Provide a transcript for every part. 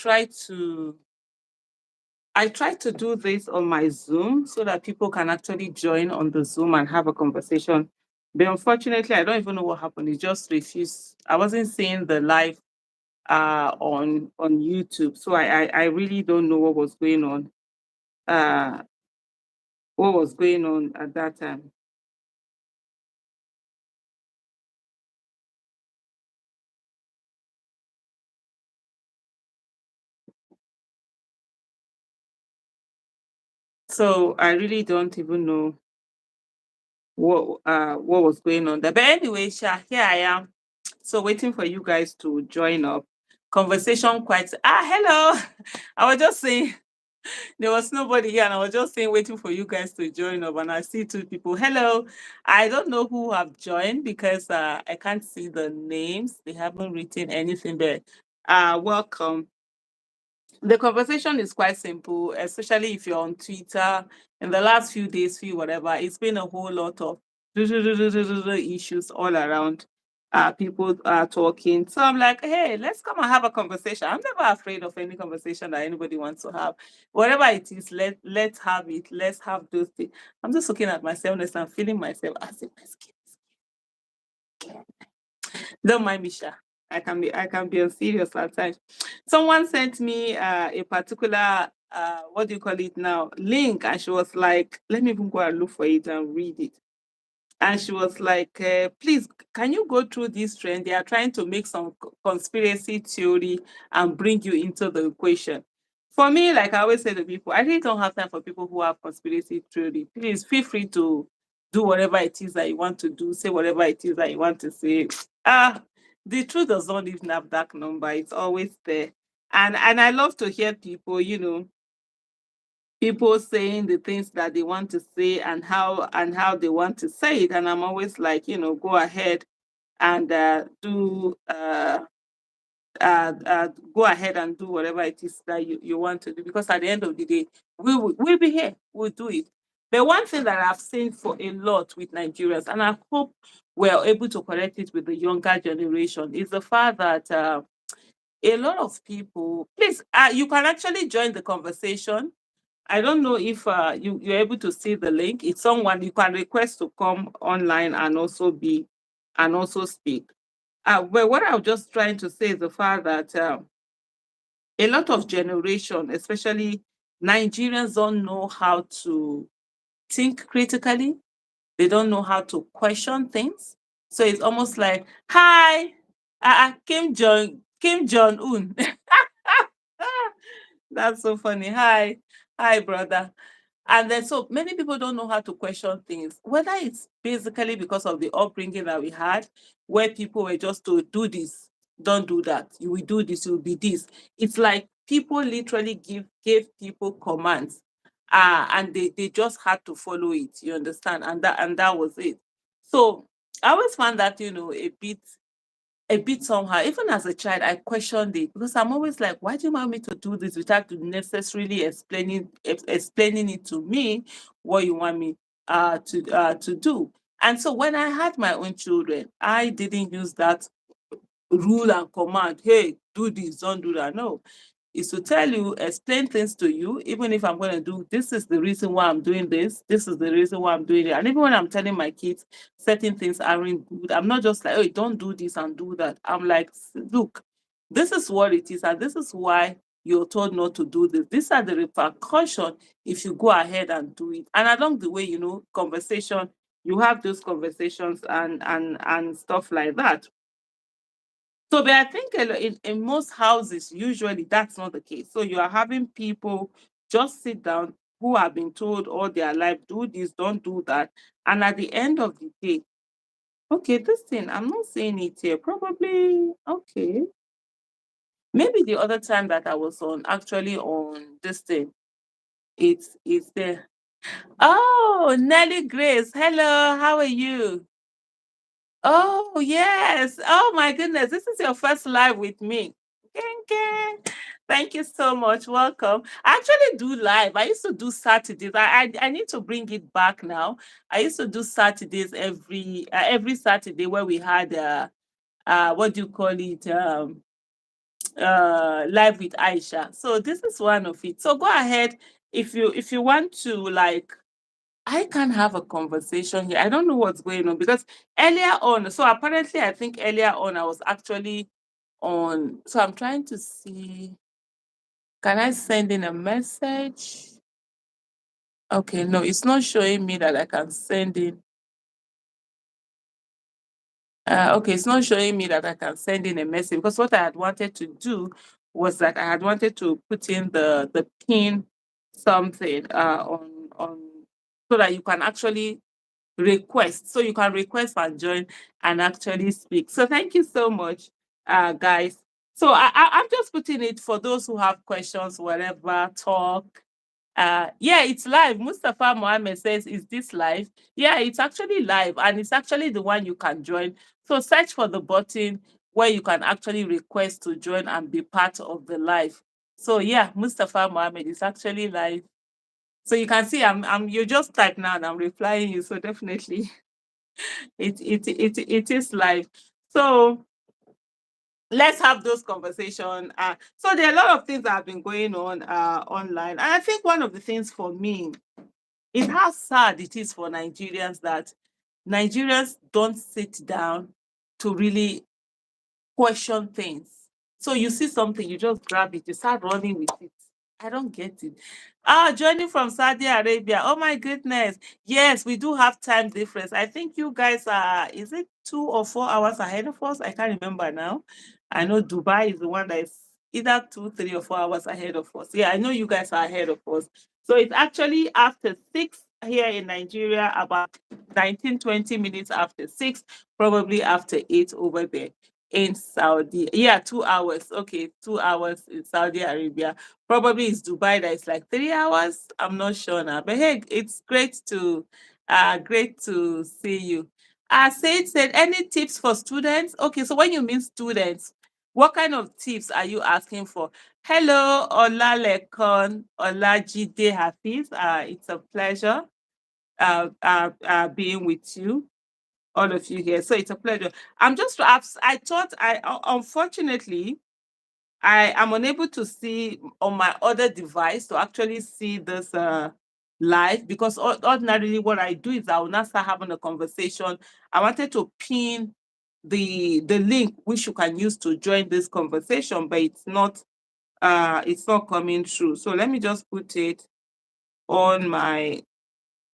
try to do this on my Zoom so that people can actually join on the Zoom and have a conversation. But unfortunately, I don't even know what happened. It just refused. I wasn't seeing the live on YouTube, so I really don't know uh what was going on at that time. So I really don't even know what was going on there. But anyway, Sha, here I am. So waiting for you guys to join up. Conversation quite hello. I was just saying there was nobody here, and I was just saying waiting for you guys to join up, and I see two people. Hello. I don't know who have joined because I can't see the names. They haven't written anything there. Welcome. The conversation is quite simple, especially if you're on Twitter. In the last few days, few whatever, it's been a whole lot of issues all around. People are talking. So I'm like, hey, let's come and have a conversation. I'm never afraid of any conversation that anybody wants to have. Whatever it is, let's have it. Let's have those things. I'm just looking at myself and I'm feeling myself as if my skin. Don't mind me, Sha. I can be on serious at times. Someone sent me a particular what do you call it now link, and she was like, let me even go and look for it and read it. And she was like, please, can you go through this trend? They are trying to make some conspiracy theory and bring you into the equation. For me, like I always say to people, I really don't have time for people who have conspiracy theory. Please feel free to do whatever it is that you want to do, say whatever it is that you want to say. Ah, the truth does not even have that number. It's always there. And I love to hear people, people saying the things that they want to say and how they want to say it. And I'm always like, go ahead and go ahead and do whatever it is that you want to do, because at the end of the day we'll be here, we'll do it. But one thing that I've seen for a lot with Nigerians, and I hope we're able to correct it with the younger generation, is the fact that a lot of people, please, you can actually join the conversation. I don't know if you're able to see the link. It's someone you can request to come online and also speak. But what I'm just trying to say is the fact that a lot of generation, especially Nigerians, don't know how to think critically. They don't know how to question things. So it's almost like, hi, Kim Jong Un. That's so funny. Hi, brother. And then so many people don't know how to question things, whether it's basically because of the upbringing that we had, where people were just told, do this, don't do that. You will do this, you will be this. It's like people literally gave people commands. And they just had to follow it, you understand? And that was it. So I always found that, a bit somehow. Even as a child, I questioned it because I'm always like, why do you want me to do this without necessarily explaining it to me what you want me to do? And so when I had my own children, I didn't use that rule and command. Hey, do this, don't do that. No, is to tell you, explain things to you, even if I'm going to do this is the reason why I'm doing this is the reason why I'm doing it. And even when I'm telling my kids certain things aren't good, I'm not just like, oh, don't do this and do that. I'm like, look, this is what it is, and this is why you're told not to do this. These are the repercussions if you go ahead and do it. And along the way, conversation, you have those conversations and stuff like that. So, but I think in most houses, usually that's not the case. So you are having people just sit down who have been told all their life, do this, don't do that. And at the end of the day, okay, this thing, I'm not saying it here. Probably, okay. Maybe the other time that I was actually on this thing, it's there. Oh, Nelly Grace. Hello, how are you? Oh, yes. Oh, my goodness. This is your first live with me. Ken, Ken. Thank you so much. Welcome. I actually do live. I used to do Saturdays. I need to bring it back now. I used to do Saturdays every Saturday where we had what do you call it? live with Aisha. So this is one of it. So go ahead if you want to, like, I can have a conversation here. I don't know what's going on because earlier on, so apparently I think earlier on I was actually on. So I'm trying to see, can I send in a message? Okay, no, it's not showing me that I can send in. Okay, it's not showing me that I can send in a message because what I had wanted to do was that I had wanted to put in the pin something on so that you can actually request. So you can request and join and actually speak. So thank you so much, guys. So I'm just putting it for those who have questions, whatever, talk. Yeah, it's live. Mustafa Mohammed says, is this live? Yeah, it's actually live and it's actually the one you can join. So search for the button where you can actually request to join and be part of the live. So yeah, Mustafa Mohammed is actually live. So you can see I'm you just type now and I'm replying you. So definitely it is live. So let's have those conversations. So there are a lot of things that have been going on online. And I think one of the things for me is how sad it is for Nigerians that Nigerians don't sit down to really question things. So you see something, you just grab it, you start running with it. I don't get it. Joining from Saudi Arabia. Oh my goodness. Yes, we do have time difference. I think you guys are, is it 2 or 4 hours ahead of us? I can't remember now. I know Dubai is the one that is either 2, 3 or 4 hours ahead of us. Yeah, I know you guys are ahead of us. So it's actually after 6 here in Nigeria, about 19, 20 minutes after 6, probably after 8 over there in Saudi. Yeah, 2 hours. Okay, 2 hours in Saudi Arabia. Probably it's Dubai that is like 3 hours. I'm not sure now. But hey, it's great to see you. Said any tips for students? Okay, so when you mean students, what kind of tips are you asking for? Hello, Olalekon, Olajide Hafiz. It's a pleasure being with you, all of you here. So it's a pleasure. I'm just, I thought unfortunately, I am unable to see on my other device to actually see this live because ordinarily what I do is I will not start having a conversation. I wanted to pin the link which you can use to join this conversation, but it's not coming through. So let me just put it on my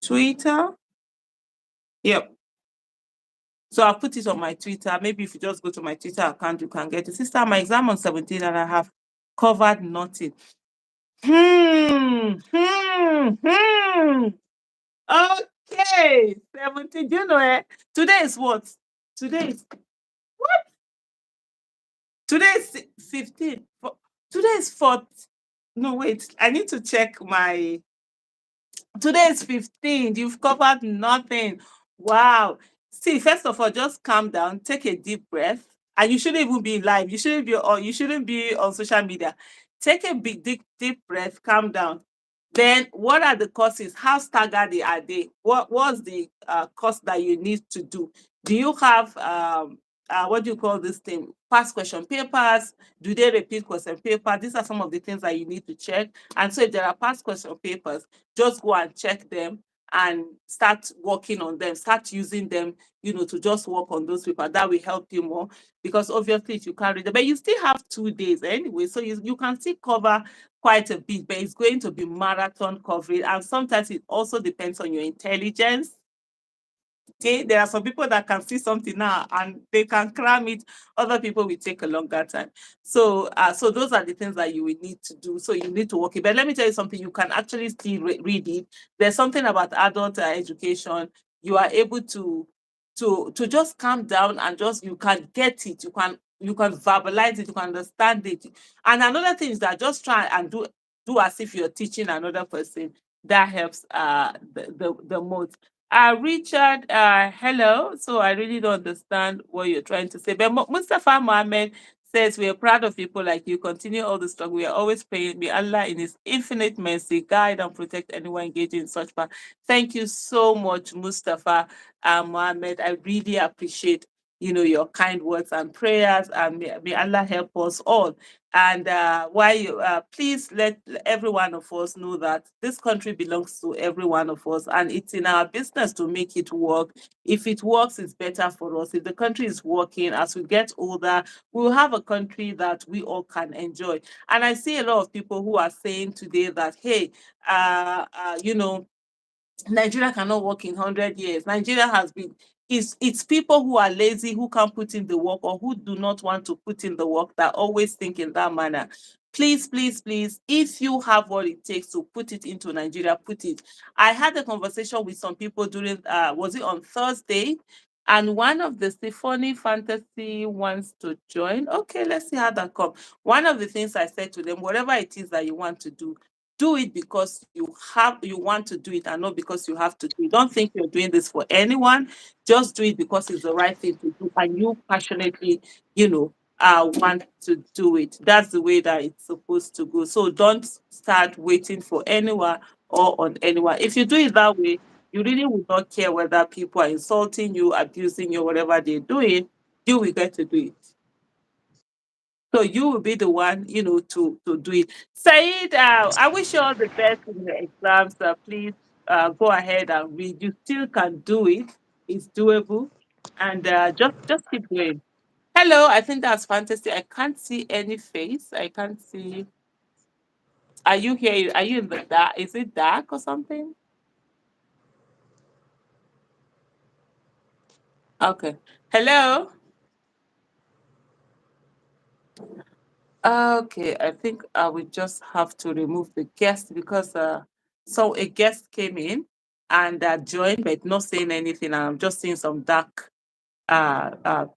Twitter. Yep. So I'll put it on my Twitter. Maybe if you just go to my Twitter account, you can get it. Sister, my exam on 17 and I have covered nothing. Hmm. Okay. 17. Do you know it? Today is what? Today is what? Today is 15. Today is 4th. No, wait. I need to check my. Today is 15th. You've covered nothing. Wow. See, first of all, just calm down, take a deep breath. And you shouldn't even be live. You shouldn't be on social media. Take a big deep breath, calm down. Then what are the courses? How staggered are they? What's the course that you need to do? Do you have what do you call this thing? Past question papers? Do they repeat question paper? These are some of the things that you need to check. And so if there are past question papers, just go and check them and start working on them, start using them, to just work on those papers. That will help you more because obviously if you can't read them, but you still have 2 days anyway, so you can still cover quite a bit, but it's going to be marathon coverage. And sometimes it also depends on your intelligence. Okay, there are some people that can see something now and they can cram it. Other people will take a longer time. So those are the things that you will need to do. So you need to work it. But let me tell you something, you can actually still read it. There's something about adult education. You are able to just calm down and just, you can get it. You can verbalize it, you can understand it. And another thing is that just try and do as if you're teaching another person. That helps the most. Richard, hello. So I really don't understand what you're trying to say. But Mustafa Mohammed says, we are proud of people like you. Continue all the struggle. We are always praying. May Allah in his infinite mercy guide and protect anyone engaging in such path. Thank you so much, Mustafa Mohammed. I really appreciate your kind words and prayers, and may Allah help us all. And why you please let every one of us know that this country belongs to every one of us, and it's in our business to make it work. If it works, it's better for us. If the country is working, as we get older, we will have a country that we all can enjoy. And I see a lot of people who are saying today that, hey, Nigeria cannot work in 100 years. Nigeria has been, it's people who are lazy, who can't put in the work, or who do not want to put in the work, that always think in that manner. Please, please, please, if you have what it takes to put it into Nigeria, put it. I had a conversation with some people during, was it on Thursday? And one of the Symphony Fantasy wants to join. Okay, let's see how that comes. One of the things I said to them, whatever it is that you want to do it because you want to do it, and not because you have to do it. Don't think you're doing this for anyone. Just do it because it's the right thing to do, and you passionately, want to do it. That's the way that it's supposed to go. So don't start waiting for anyone or on anyone. If you do it that way, you really will not care whether people are insulting you, abusing you, whatever they're doing. You will get to do it. So you will be the one, to do it. Said, I wish you all the best in the exams. Please go ahead and read. You still can do it. It's doable, and just keep going. Hello, I think that's fantastic. I can't see any face. I can't see. Are you here? Are you in the dark? Is it dark or something? Okay. Hello. Okay, I think I will just have to remove the guest because so a guest came in and joined but not saying anything. I'm just seeing some dark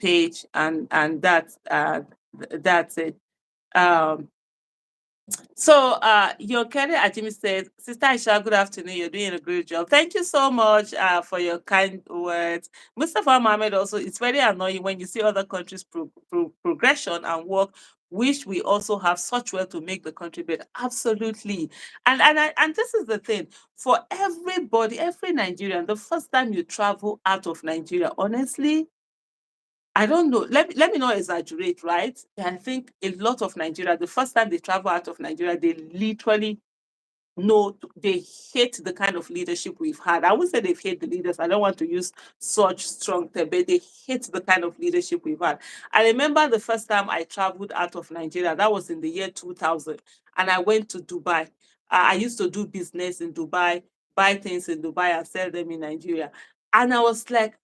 page, and that's it. Um, so, your Kelly Ajimi says, Sister Aisha, good afternoon. You're doing a great job. Thank you so much for your kind words. Mustafa Mohammed also, it's very annoying when you see other countries' progression and work, which we also have such well to make the country better. Absolutely. And this is the thing for everybody, every Nigerian, the first time you travel out of Nigeria, honestly, I don't know. Let me not exaggerate, right? I think a lot of Nigeria, the first time they travel out of Nigeria, they literally know they hate the kind of leadership we've had. I would say they've hate the leaders. I don't want to use such strong term, but they hate the kind of leadership we've had. I remember the first time I traveled out of Nigeria, that was in the year 2000, and I went to Dubai. I used to do business in Dubai, buy things in Dubai and sell them in Nigeria. And I was like,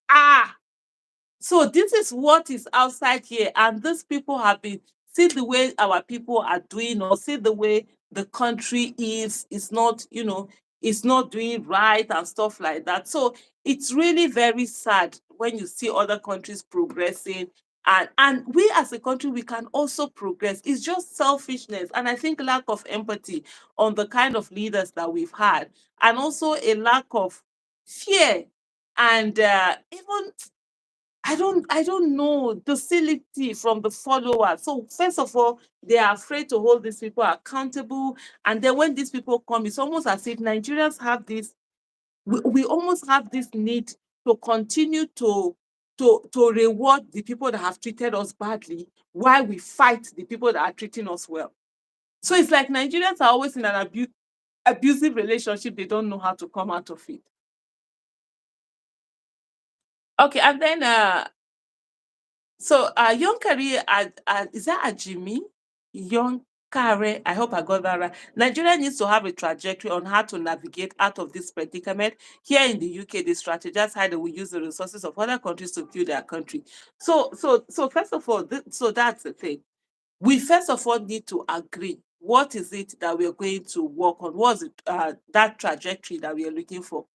so this is what is outside here, and these people have been see the way our people are doing, or see the way the country is not, it's not doing right and stuff like that. So it's really very sad when you see other countries progressing, and we as a country we can also progress. It's just selfishness, and I think lack of empathy on the kind of leaders that we've had, and also a lack of fear, and even I don't know, docility from the followers. So first of all, they are afraid to hold these people accountable. And then when these people come, it's almost as if Nigerians have this, we almost have this need to continue to reward the people that have treated us badly while we fight the people that are treating us well. So it's like Nigerians are always in an abusive relationship. They don't know how to come out of it. Okay, and then young career, is that a Jimmy? Young career, I hope I got that right. Nigeria needs to have a trajectory on how to navigate out of this predicament. Here in the UK, they strategize how they will use the resources of other countries to build their country. So first of all, so that's the thing. We first of all need to agree. What is it that we are going to work on? What's it, that trajectory that we are looking for?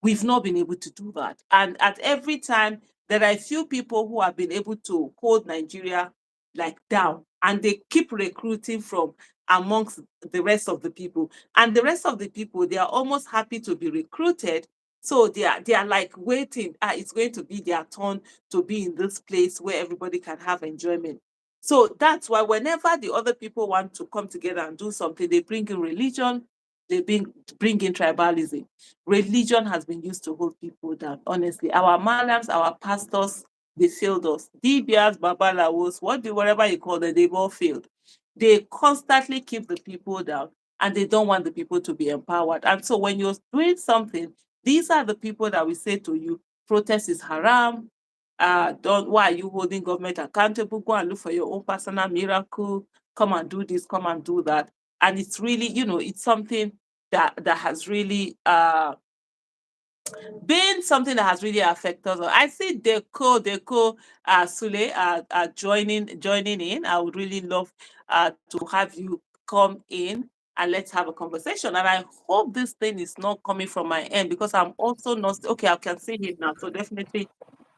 We've not been able to do that. And at every time, there are a few people who have been able to hold Nigeria like down, and they keep recruiting from amongst the rest of the people. And the rest of the people, they are almost happy to be recruited. So they are like waiting. It's going to be their turn to be in this place where everybody can have enjoyment. So that's why whenever the other people want to come together and do something, they bring in religion, bring in tribalism. Religion has been used to hold people down. Honestly, our malams, our pastors, they failed us. DBRs, Babalawos, whatever you call them, they've all failed. They constantly keep the people down and they don't want the people to be empowered. And so when you're doing something, these are the people that we say to you, protest is haram. Don't Why are you holding government accountable? Go and look for your own personal miracle. Come and do this, come and do that. And it's really, it's something that has really been something that has really affected us. I see Deco, Sule joining in. I would really love to have you come in and let's have a conversation. And I hope this thing is not coming from my end because I'm also not okay. I can see him now, so definitely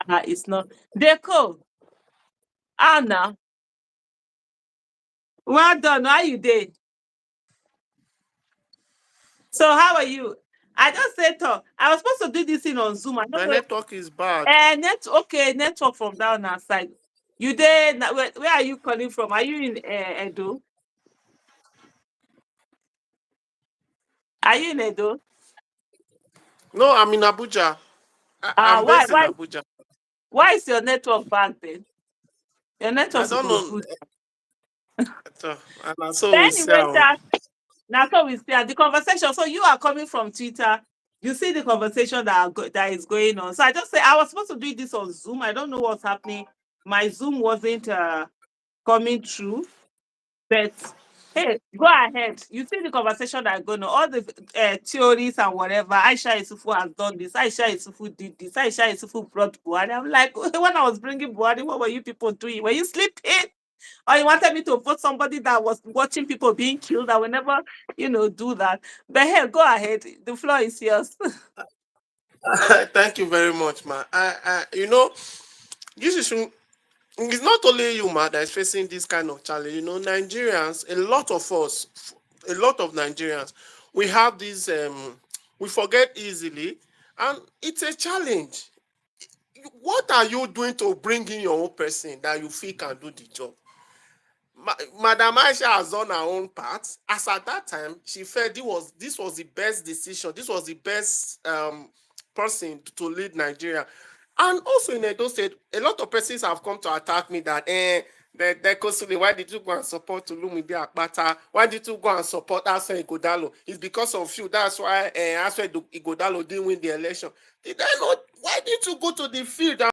it's not Deco. Anna, well done. How you did? So how are you? I just said, I was supposed to do this thing on Zoom. I don't My know. network is bad. Network from down our side. You there? Where are you calling from? Are you in Edo? Are you in Edo? No, I'm in Abuja. I'm Why based in why Abuja. why is your network bad then? Your network I don't suppose know. good. And so But we anyway, sell. now so we start the conversation. So you are coming from Twitter. You see the conversation that is going on. So I just say I was supposed to do this on Zoom. I don't know what's happening. My Zoom wasn't coming through. But hey, go ahead. You see the conversation that going on, all the theories and whatever. Aisha Yesufu has done this. Aisha Yesufu did this. Aisha Yesufu brought Buhari. I'm like, when I was bringing Buhari, what were you people doing? Were you sleeping? Or you wanted me to vote somebody that was watching people being killed? I will never, do that. But hey, go ahead. The floor is yours. Thank you very much, man. This is it's not only you, man, that is facing this kind of challenge. Nigerians, a lot of Nigerians, we have this, we forget easily, and it's a challenge. What are you doing to bring in your own person that you feel can do the job? Madam Aisha has done her own part. As at that time, she felt this was the best decision. This was the best person to lead Nigeria. And also in Edo State, a lot of persons have come to attack me that why did you go and support Tulumide Akpata? Why did you go and support Asa Igodalo? It's because of you. That's why Asa Igodalo didn't win the election. Did I not? Why did you go to the field and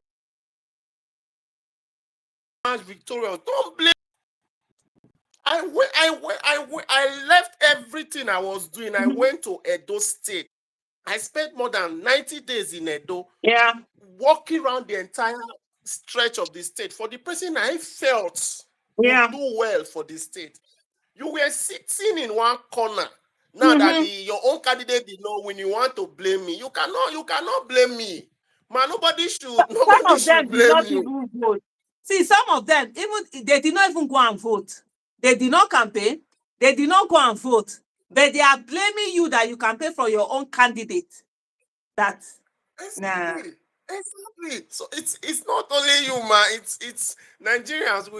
match victorious? Don't blame. I left everything I was doing. I went to Edo State. I spent more than 90 days in Edo, Yeah. walking around the entire stretch of the state for the person I felt would Yeah. do well for the state. You were sitting in one corner. Now that Mm-hmm. your own candidate did not win, you want to blame me. You cannot blame me. Man, nobody should Some nobody of them should did blame not you. even vote. See, some of them, even they did not even go and vote. They did not campaign. They did not go and vote. But they are blaming you that you campaign for your own candidate. That nah. Exactly. Exactly. So it's not only you, man. It's Nigerians.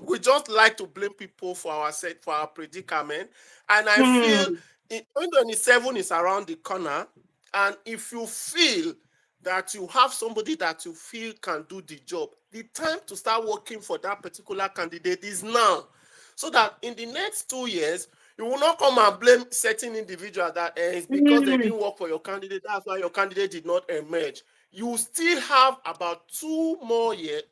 We just like to blame people for our predicament. And I feel Hmm. 2027 is around the corner. And if you feel that you have somebody that you feel can do the job, the time to start working for that particular candidate is now. So that in the next 2 years, you will not come and blame certain individual that it's because they Hmm. didn't work for your candidate. That's why your candidate did not emerge. You still have about 2 more years,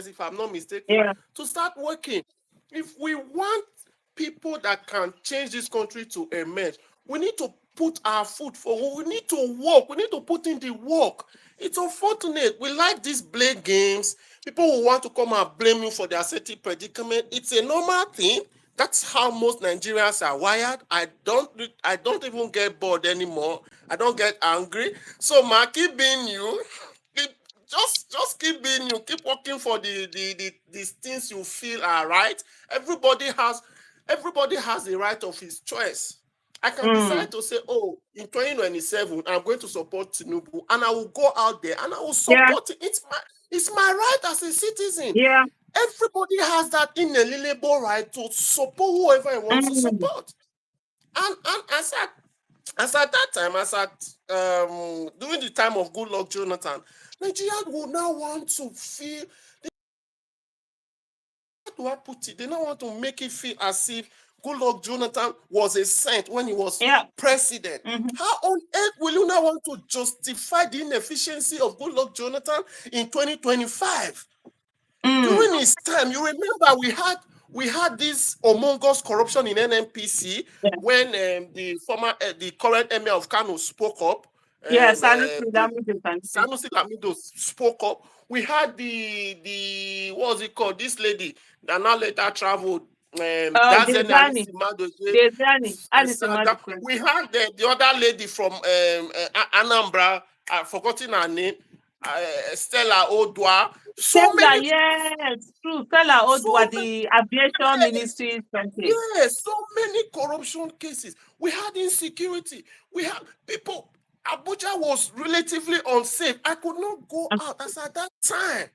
if I'm not mistaken, Yeah. to start working. If we want people that can change this country to emerge, we need to put our foot forward. We need to work. We need to put in the work. It's unfortunate. We like these blame games. People who want to come and blame you for their certain predicament. It's a normal thing. That's how most Nigerians are wired. I don't even get bored anymore. I don't get angry. So ma, keep being you. Keep, just keep being you. Keep working for these things you feel are right. Everybody has the right of his choice. I can Hmm. decide to say, oh, in 2027, I'm going to support Tinubu, and I will go out there and I will Yeah. support it. It's my right as a citizen. Yeah. Everybody has that inalienable right to support whoever he wants to Hmm. support. And as at that time, during the time of Good Luck Jonathan, Nigerians will now want to feel, how do I put it? They now want to make it feel as if Goodluck Jonathan was a saint when he was Yeah. president. Mm-hmm. How on earth will you now want to justify the inefficiency of Goodluck Jonathan in 2025? Mm. During his time, you remember we had this humongous corruption in NNPC Yeah. when the current emir of Kano spoke up. Yeah, Sanusi, The that means Sanusi. Sanusi Lamido spoke up. We had the what was it called? This lady that now later traveled. Dazen Dezani, Alice Madoje. Dezani, Alice Madukwe. We had the other lady from Anambra. I've forgotten her name. Stella Odwa. So Stella, many, yes, true. Stella so Odwa, the aviation ministry something. yes, so many corruption cases. We had insecurity. We had people. Abuja was relatively unsafe. I could not go out as at that time.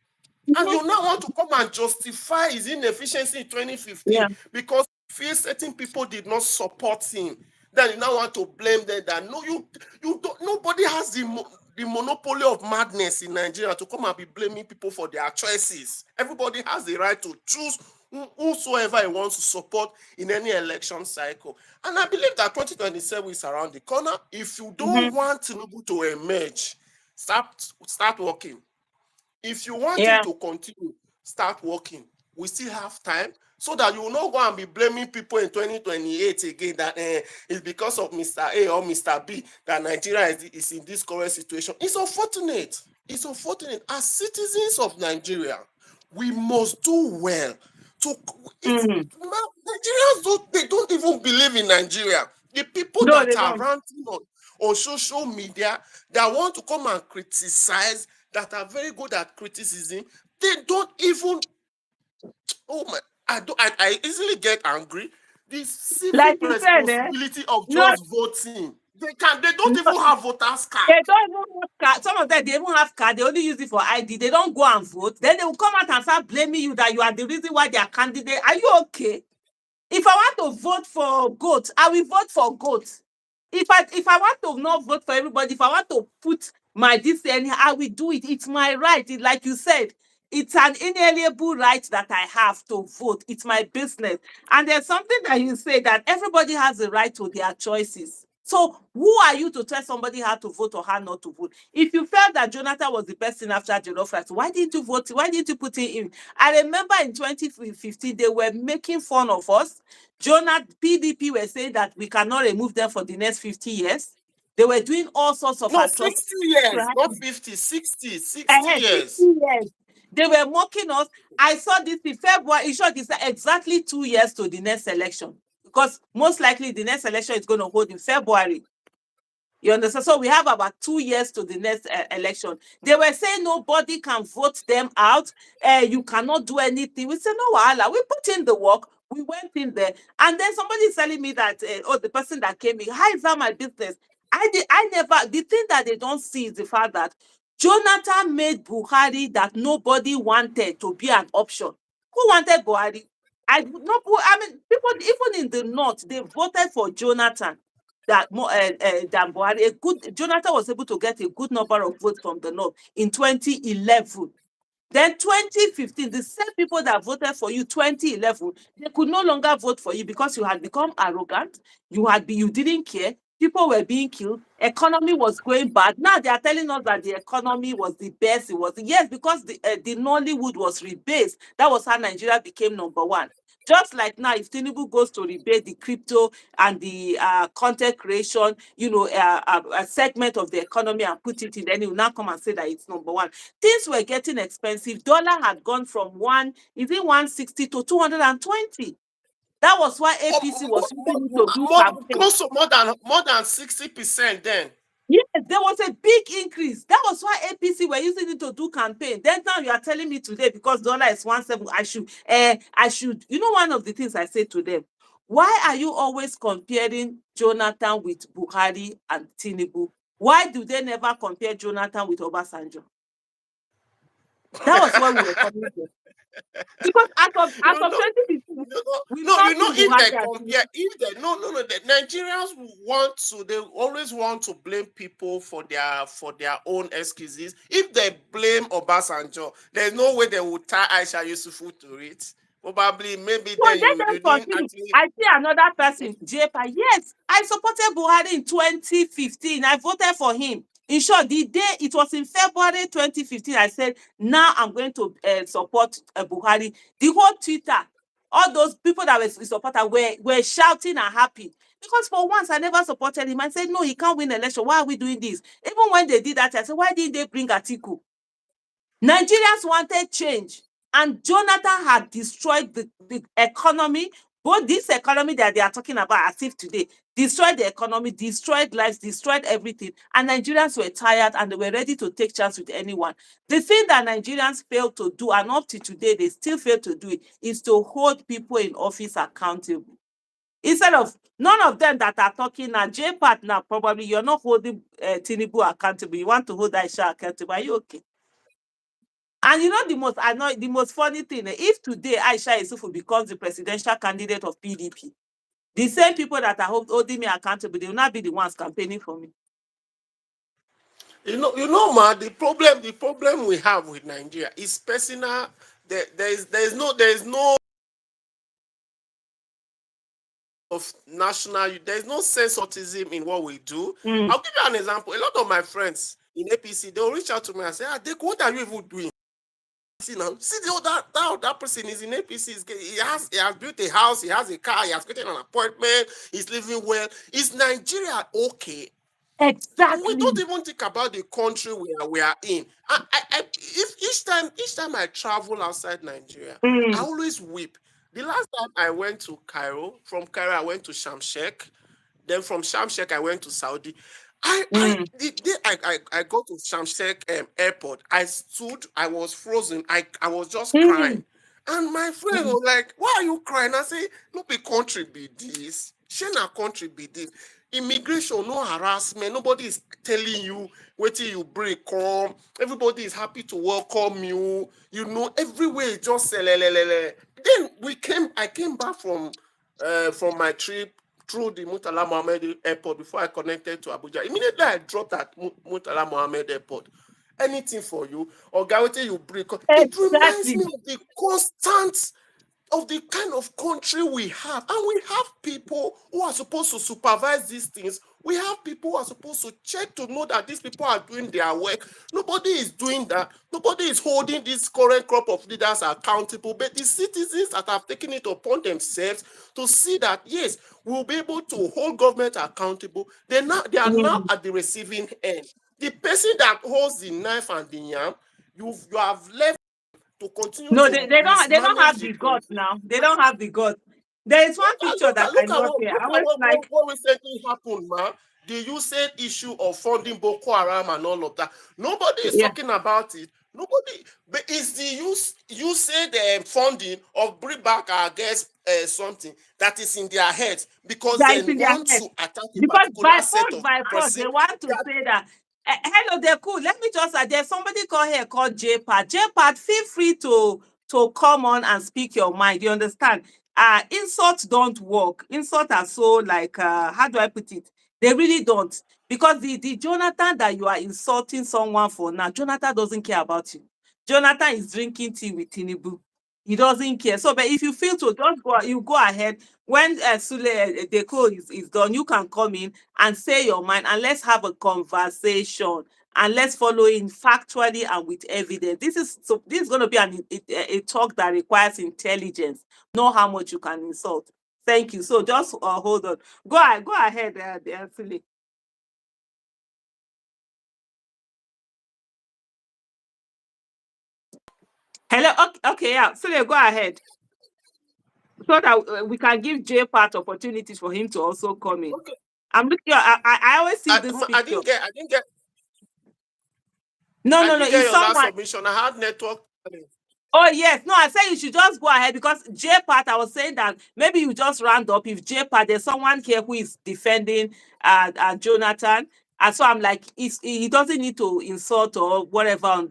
And Mhm. you now want to come and justify his inefficiency in 2015 Yeah. because feel certain people did not support him. Then you now want to blame them that no, you don't, nobody has the monopoly of madness in Nigeria to come and be blaming people for their choices. Everybody has the right to choose whosoever he wants to support in any election cycle. And I believe that 2027 is around the corner. If you don't Mm-hmm. want Tinubu to emerge, start working. If you want him Yeah. to continue, start working. We still have time so that you will not go and be blaming people in 2028 again that it's because of Mr. A or Mr. B that Nigeria is in this current situation. It's unfortunate. It's unfortunate. As citizens of Nigeria, we must do well. To it's Mm. Nigerians don't even believe in Nigeria. The people No, that they are don't. ranting on social media that want to come and criticize, that are very good at criticism, they don't even, oh my, I easily get angry. The Like civic you said, responsibility of no, just voting. They don't no, even have voters card. they don't even have card. Some of them, they even have card. They only use it for ID. They don't go and vote. Then they will come out and start blaming you that you are the reason why they are candidate. Are you okay? If I want to vote for goat, I will vote for goat. If I want to not vote for everybody, if I want to put my this anyhow, I will do it. It's my right. Like you said, it's an inalienable right that I have to vote. It's my business. And there's something that you say that everybody has a right to their choices. So who are you to tell somebody how to vote or how not to vote? If you felt that Jonathan was the best thing after Jollof rice, why didn't you vote? Why didn't you put him in? I remember in 2015, they were making fun of us. PDP were saying that we cannot remove them for the next 50 years. They were doing all sorts of No, atrocities. 60 years, not 50, 60, 60 60 years. years. They were mocking us. I saw this in February. In short, it's exactly 2 years to the next election because most likely the next election is going to hold in February. You understand? So we have about 2 years to the next election. They were saying nobody can vote them out. You cannot do anything. We said, no, wahala. We put in the work. We went in there. And then somebody is telling me that, oh, the person that came in, how is that my business? I never, the thing that they don't see is the fact that Jonathan made Buhari that nobody wanted to be an option. Who wanted Buhari? I mean, people, even in the north, they voted for Jonathan that more than Buhari. Jonathan was able to get a good number of votes from the north in 2011. Then 2015, the same people that voted for you 2011, they could no longer vote for you because you had become arrogant. You didn't care. People were being killed. Economy was going bad. Now they are telling us that the economy was the best. It was yes because the Nollywood was rebased. That was how Nigeria became number one. Just like now, if Tinubu goes to rebate the crypto and the content creation, a segment of the economy and put it in, then he will now come and say that it's number one. Things were getting expensive. Dollar had gone from 160 to 220. That was why APC was using it to do campaign. Close to more than 60% then. Yes, there was a big increase. That was why APC were using it to do campaign. Then now you are telling me today because dollar is 17, I should. One of the things I say to them, why are you always comparing Jonathan with Buhari and Tinubu? Why do they never compare Jonathan with Obasanjo? That was where we were coming from. Because as You of know, 2015, we've no, not you know, seen if they Buhari as compare, if they no, the Nigerians want to, they always want to blame people for their own excuses. If they blame Obasanjo, there's no way they would tie Aisha Yesufu to it. Probably, maybe so then let them you didn't continue. actually. I see another person, JPA. Yes, I supported Buhari in 2015. I voted for him. In short, the day it was in February 2015, I said, now I'm going to support Buhari. The whole Twitter, all those people that were supporters were shouting and happy. Because for once, I never supported him. I said, no, he can't win election. Why are we doing this? Even when they did that, I said, why didn't they bring Atiku? Nigerians wanted change, and Jonathan had destroyed the economy. Both this economy that they are talking about as if today, destroyed the economy, destroyed lives, destroyed everything. And Nigerians were tired and they were ready to take chance with anyone. The thing that Nigerians failed to do, and up to today, they still fail to do it, is to hold people in office accountable. Instead of none of them that are talking now, J-Part now, probably you're not holding Tinubu accountable. You want to hold Aisha accountable. Are you okay? And you know the most funny thing, if today Aisha Yesufu becomes the presidential candidate of PDP, the same people that are holding me accountable, they will not be the ones campaigning for me. Man, the problem we have with Nigeria is personal. There is no of national. There's no sense autism in what we do. Mm. I'll give you an example. A lot of my friends in APC, they'll reach out to me and say, Dick, what are you even doing? See now, see that person is in APC. He has built a house, he has a car, he has gotten an appointment, he's living well. Is Nigeria okay? We don't Exactly. even think about the country we are in. If each time I travel outside Nigeria, I Mm. always weep. The last time I went to Cairo, from Cairo I went to Shamshek, then from Shamshek I went to Saudi. Mm. The day I got to Shamshek airport, I was frozen. I was just crying. Mm. And my friend Mm. was like, why are you crying? I say, no be country be this. Shana country be this. Immigration, no harassment. Nobody is telling you wait till you break come. Everybody is happy to welcome you. Everywhere is just selelelele. Then I came back from my trip through the Murtala Mohammed airport before I connected to Abuja. Immediately I dropped at Murtala Mohammed airport. Anything for you, or Gawete you break. It reminds Exactly. me of the constant of the kind of country we have. And we have people who are supposed to supervise these things. We have people who are supposed to check to know that these people are doing their work. Nobody is doing that. Nobody is holding this current crop of leaders accountable. But the citizens that have taken it upon themselves to see that, yes, we'll be able to hold government accountable. They are now Mm. at the receiving end. The person that holds the knife and the yam, you have left to continue No, to they don't mismanage have the the guts country. now. They don't have the guts. There is one picture that I know here. I always like. What recently happened, man. The USAID issue of funding Boko Haram and all of that. Nobody is Yeah. talking about it. Nobody, but it's the USAID funding of bring back our guest something that is in their heads because That they is in their want head. to attack a Because particular set of by force, person they want to that say that. Hello, they're cool. Let me just there's somebody called here called JPAD. JPAD, feel free to come on and speak your mind. You understand? Insults don't work. Insults are so like how do I put it? They really don't. Because the Jonathan that you are insulting someone for now, Jonathan doesn't care about you. Jonathan is drinking tea with Tinubu. He doesn't care. So, but if you feel to just go, you go ahead. When Sule Deko is done, you can come in and say your mind, and let's have a conversation, and let's follow in factually and with evidence. This is going to be a talk that requires intelligence, know how much you can insult. Thank you. So just hold on. Go ahead, Sule. Hello. Okay, okay, yeah. Sule, go ahead. So that we can give J part opportunities for him to also come in. okay. I'm looking. I always see this I picture. didn't get No, I no, no. didn't get It's your last someone. submission. I had network. Oh yes, no. I said you should just go ahead because J part. I was saying that maybe you just round up if J part. There's someone here who is defending Jonathan. And so I'm like, he doesn't need to insult or whatever on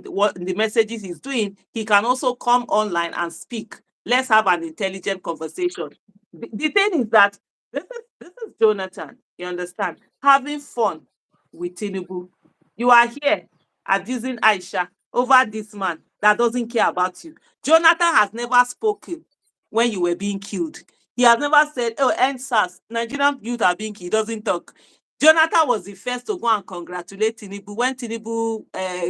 what the messages he's doing. He can also come online and speak. Let's have an intelligent conversation. The thing is that this is Jonathan. You understand? Having fun with Tinubu. You are here abusing Aisha over this man that doesn't care about you. Jonathan has never spoken when you were being killed. He has never said, oh, NSAS, Nigerian youth are being killed. He doesn't talk. Jonathan was the first to go and congratulate Tinubu when Tinubu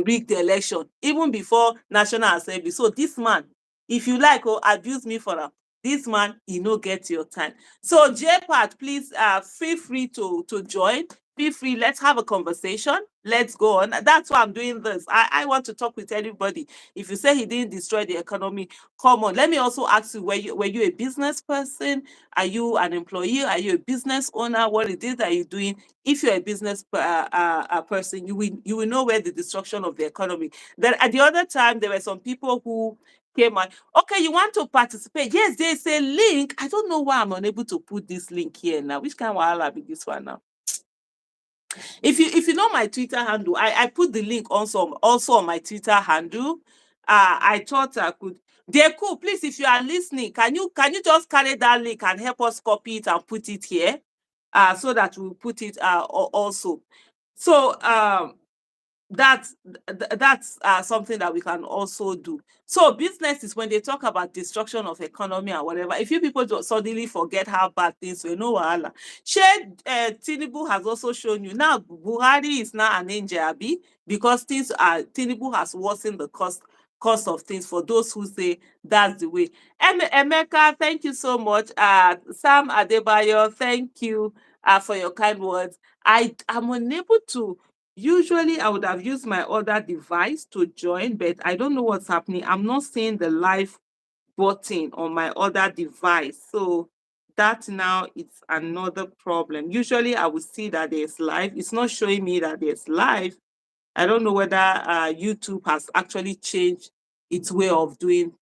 rigged the election, even before National Assembly. So this man, if you like, oh, abuse me for him. This man, he no get your time. So JPAT, please feel free to join. Feel free, let's have a conversation. Let's go on. That's why I'm doing this. I want to talk with everybody. If you say he didn't destroy the economy, come on. Let me also ask you, were you a business person? Are you an employee? Are you a business owner? What it is that you're doing? If you're a business person, you will know where the destruction of the economy. Then at the other time, there were some people who came on. Okay, you want to participate? Yes, there's a link. I don't know why I'm unable to put this link here now. Which kind of wahala be this one now? If you know my Twitter handle, I put the link also on my Twitter handle. I thought I could. They're cool. Please, if you are listening, can you just carry that link and help us copy it and put it here, so that we'll put it also. So that's something that we can also do. So businesses, when they talk about destruction of economy and whatever, if you people just suddenly forget how bad things were, no wahala. Tinubu has also shown you now. Buhari is now an angel, abi, because Tinubu has worsened the cost of things for those who say that's the way. Emeka, thank you so much. Sam Adebayo, thank you for your kind words. I am unable to. Usually, I would have used my other device to join, but I don't know what's happening. I'm not seeing the live button on my other device. So that now it's another problem. Usually, I would see that there's live. It's not showing me that there's live. I don't know whether YouTube has actually changed its way of doing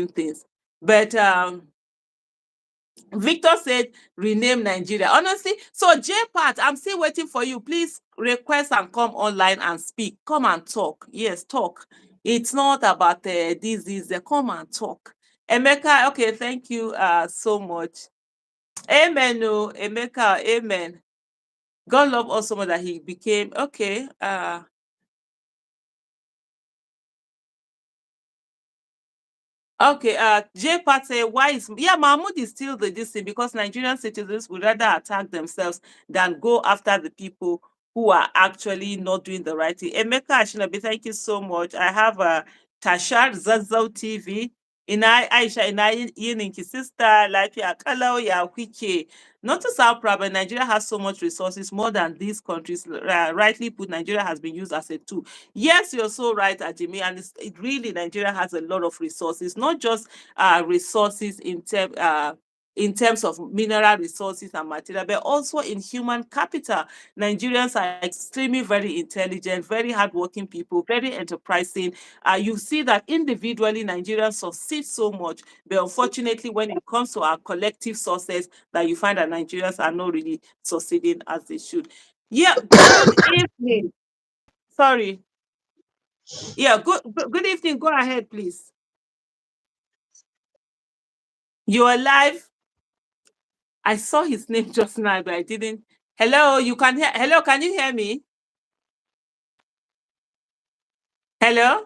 things. But Victor said, rename Nigeria. Honestly, so JPAT, I'm still waiting for you. Please request and come online and speak. Come and talk. Yes, talk. It's not about this. Come and talk. Emeka, okay, thank you so much. Amen, no, Emeka, amen. God love us so much that he became, okay, okay, J Pat say, why is Mahmoud is still the this thing because Nigerian citizens would rather attack themselves than go after the people who are actually not doing the right thing. Emeka Ashinabi, thank you so much. I have a Tashar Zazau TV. Ina Aisha, ina yininki sister, lafiya kalau ya kuke. Not to sound proud, but Nigeria has so much resources, more than these countries. Rightly put, Nigeria has been used as a tool. Yes, you're so right, Ajimi, and it really Nigeria has a lot of resources, not just resources in terms of mineral resources and material, but also in human capital. Nigerians are extremely very intelligent, very hardworking people, very enterprising. You see that individually Nigerians succeed so much, but unfortunately, when it comes to our collective sources, that you find that Nigerians are not really succeeding as they should. Yeah, good evening. Sorry. Yeah, good evening. Go ahead, please. You're live. I saw his name just now, but I didn't. Hello, you can hear. Hello, can you hear me? Hello.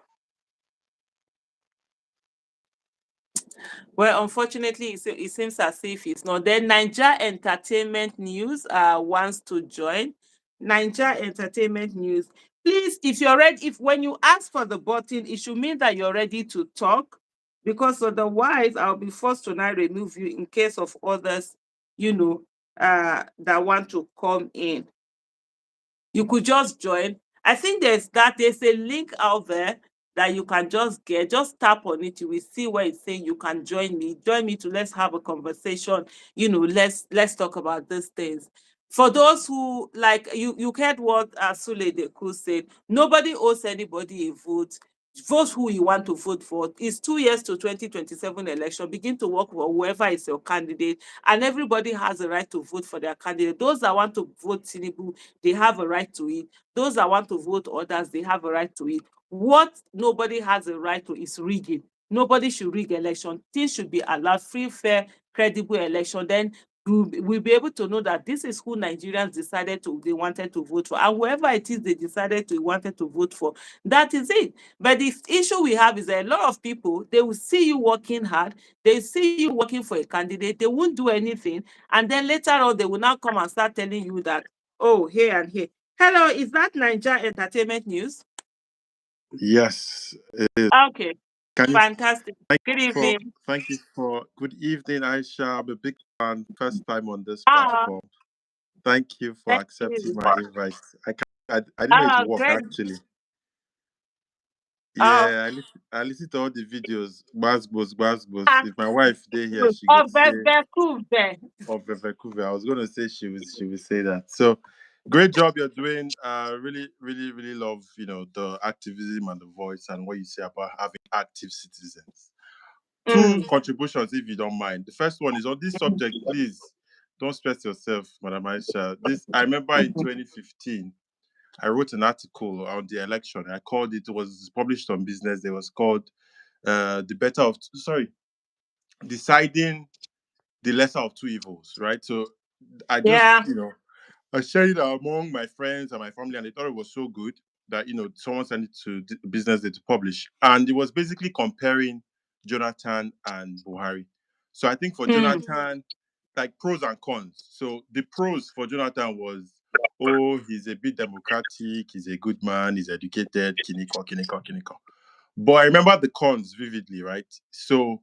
Well, unfortunately, it seems as if it's not. Then Niger Entertainment News wants to join. Niger Entertainment News. Please, if you're ready, if when you ask for the button, it should mean that you're ready to talk, because otherwise I'll be forced to now remove you in case of others, that want to come in. You could just join. I think there's a link out there that you can just get. Just tap on it. You will see where it's saying you can join me. Join me to let's have a conversation. Let's talk about these things. For those who like you heard what Sule Deku said. Nobody owes anybody a vote. vote who you want to vote for. It's 2 years to 2027 election. Begin to work for whoever is your candidate, and everybody has a right to vote for their candidate. Those that want to vote Tinubu, they have a right to it. Those that want to vote others, they have a right to it. What nobody has a right to is rigging. Nobody should rig election. Things should be allowed, free, fair, credible election. Then we'll be able to know that this is who Nigerians decided to they wanted to vote for, and whoever it is they decided to wanted to vote for, that is it. But the issue we have is that a lot of people, they will see you working hard, they see you working for a candidate, they won't do anything, and then later on they will now come and start telling you that, oh, here and here. Hello, is that Niger Entertainment News? Yes. Okay, Can you fantastic. thank Good you for evening. thank you for good evening, Aisha. I'm a big fan. First time on this Ah, platform. Thank you for thank accepting you. my invite. I didn't know it Ah, would work great. actually. Ah, I listen to all the videos. Buzz. ah, If my wife day here, good. she Oh, could say cool there. of Vancouver. I was gonna say she would say that. So great job you're doing. Really love, the activism and the voice and what you say about having active citizens. Two Mm, contributions, if you don't mind. The first one is on this mm, subject. Please don't stress yourself, Madam Aisha. This I remember in mm. 2015, I wrote an article on the election. I called it. It was published on Business. It was called "The Better of Sorry, Deciding the Lesser of Two Evils." Right. So I just Yeah. I shared it among my friends and my family, and they thought it was so good that someone sent it to Business Day to publish, and it was basically comparing Jonathan and Buhari. So I think for Mm, Jonathan, like pros and cons. So the pros for Jonathan was, oh, he's a bit democratic, he's a good man, he's educated, kiniko. But I remember the cons vividly, right? So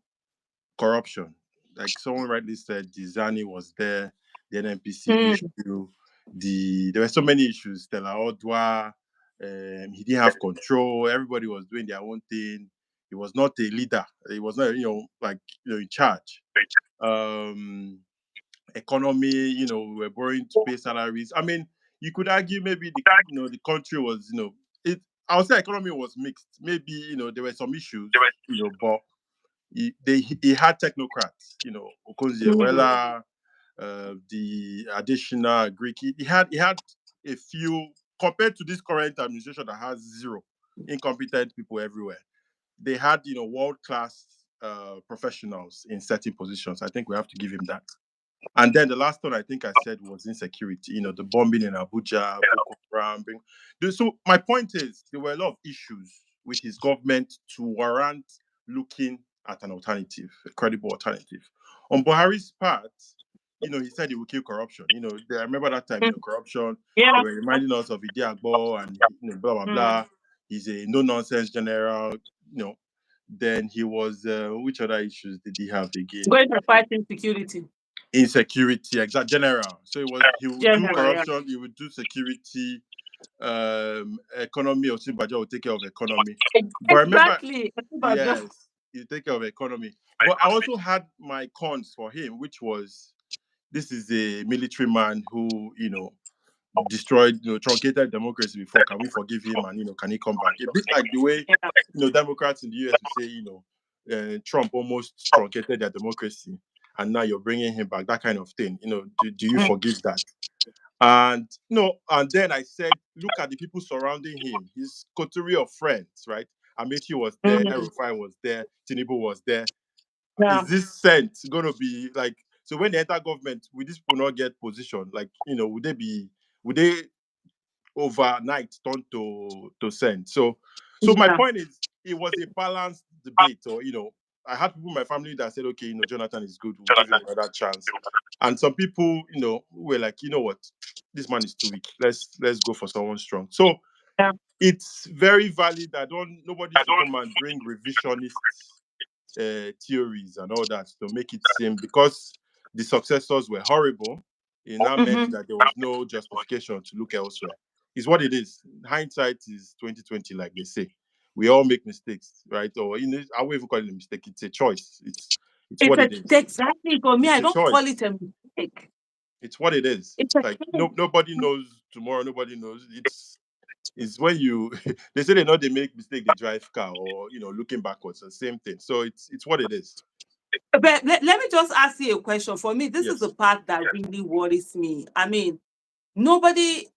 corruption. Like someone rightly said, the Zani was there, the NNPC mm, issue, there were so many issues. Stella Odwa, he didn't have control. Everybody was doing their own thing. He was not a leader. He was not, in charge. Um, Economy, we were borrowing to pay salaries. I mean, you could argue maybe the country was, it. I would say economy was mixed. Maybe there were some issues, but he had technocrats, mm, Okonjo-Iweala, the additional Greek. He had a few compared to this current administration that has zero incompetent people everywhere. They had world class professionals in certain positions. I think we have to give him that. And then the last one I think I said was insecurity. The bombing in Abuja, Boko Haram. So my point is, there were a lot of issues with his government to warrant looking at an alternative, a credible alternative. On Buhari's part, he said he would kill corruption. I remember that time, mm. corruption. They Yeah. were reminding us of Idi Agbo and blah blah Mm. blah. He's a no nonsense general. Then he was which other issues did he have again? Going to fight insecurity. Insecurity, exact general. So he would do General, yeah. corruption, he would do security, economy. Or Simbaja would take care of economy. But I remember, Exactly. yes, he take care of economy. But I also had my cons for him, which was this is a military man who destroyed, truncated democracy before. Can we forgive him and can he come back? A bit like the way Yeah. Democrats in the US will say, Trump almost truncated their democracy, and now you're bringing him back. That kind of thing. Do you Mm, forgive that? And and then I said, look at the people surrounding him. His coterie of friends, right? Amechi was there, mm, Erufai was there, Tinubu was there. yeah. Is this scent going to be like? So when they enter government, will these people not get position? Like, would they overnight turn to send? So my Yeah. point is, it was a balanced debate. Or I had people in my family that said, okay, Jonathan is good, we'll give him another chance. And some people, were like, you know what, this man is too weak. Let's go for someone strong. So Yeah. it's very valid. Nobody should come and bring revisionist theories and all that to make it seem because the successors were horrible. It now meant Mm-hmm. that there was no justification to look elsewhere. It's what it is. Hindsight is 2020, like they say. We all make mistakes, right? Or I won't even call it a mistake. It's a choice. It's It's what it is. exactly for me. It's I a don't call choice. it a mistake. It's what it is. It's a Like choice. nobody knows tomorrow. Nobody knows. Is when you they say they know they make mistake, they drive car, or looking backwards, the same thing. So it's what it is. But let me just ask you a question. For me, this is the Yes. part that really worries me. I mean, nobody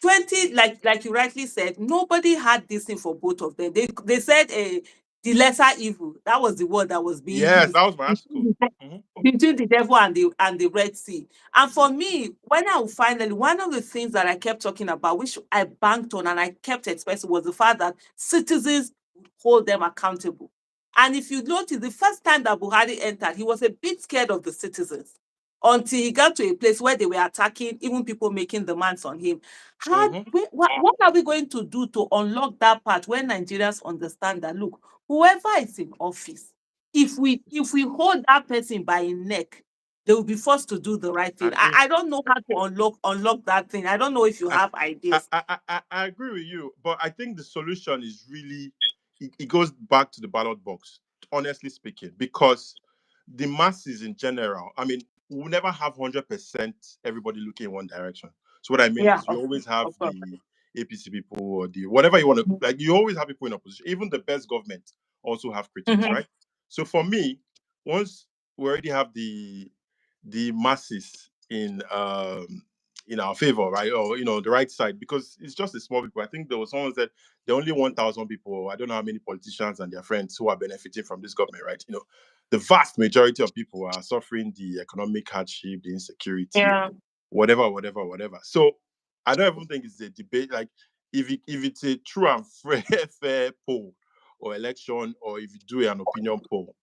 20, like you rightly said, nobody had this thing for both of them. They said the lesser evil. That was the word that was being Yes, used that was my article. Hmm. between the devil and the Red Sea. And for Hmm. me, when I finally, one of the things that I kept talking about, which I banked on and I kept expressing, was the fact that citizens would hold them accountable. And if you notice, the first time that Buhari entered, he was a bit scared of the citizens until he got to a place where they were attacking, even people making demands on him. Hmm. What are we going to do to unlock that part when Nigerians understand that, look, whoever is in office, if we hold that person by a neck, they will be forced to do the right I thing. agree. I don't know how to unlock that thing. I don't know if you I, have ideas. I agree with you, but I think the solution is really it goes back to the ballot box, honestly speaking, because the masses in general, I mean, we'll never have 100% everybody looking in one direction. So what I mean Yeah, is you always have of course. the APC people or the whatever you want to like, you always have people in opposition. Even the best government also have critics, Mhm. right? So for me, once we already have the masses in our favor, right? Or the right side, because it's just a small people. I think there was someone said there are only 1,000 people. I don't know how many politicians and their friends who are benefiting from this government, right? The vast majority of people are suffering the economic hardship, the insecurity, Yeah. whatever, whatever, whatever. So I don't even think it's a debate. Like if it's a true and fair poll or election, or if you do an opinion poll,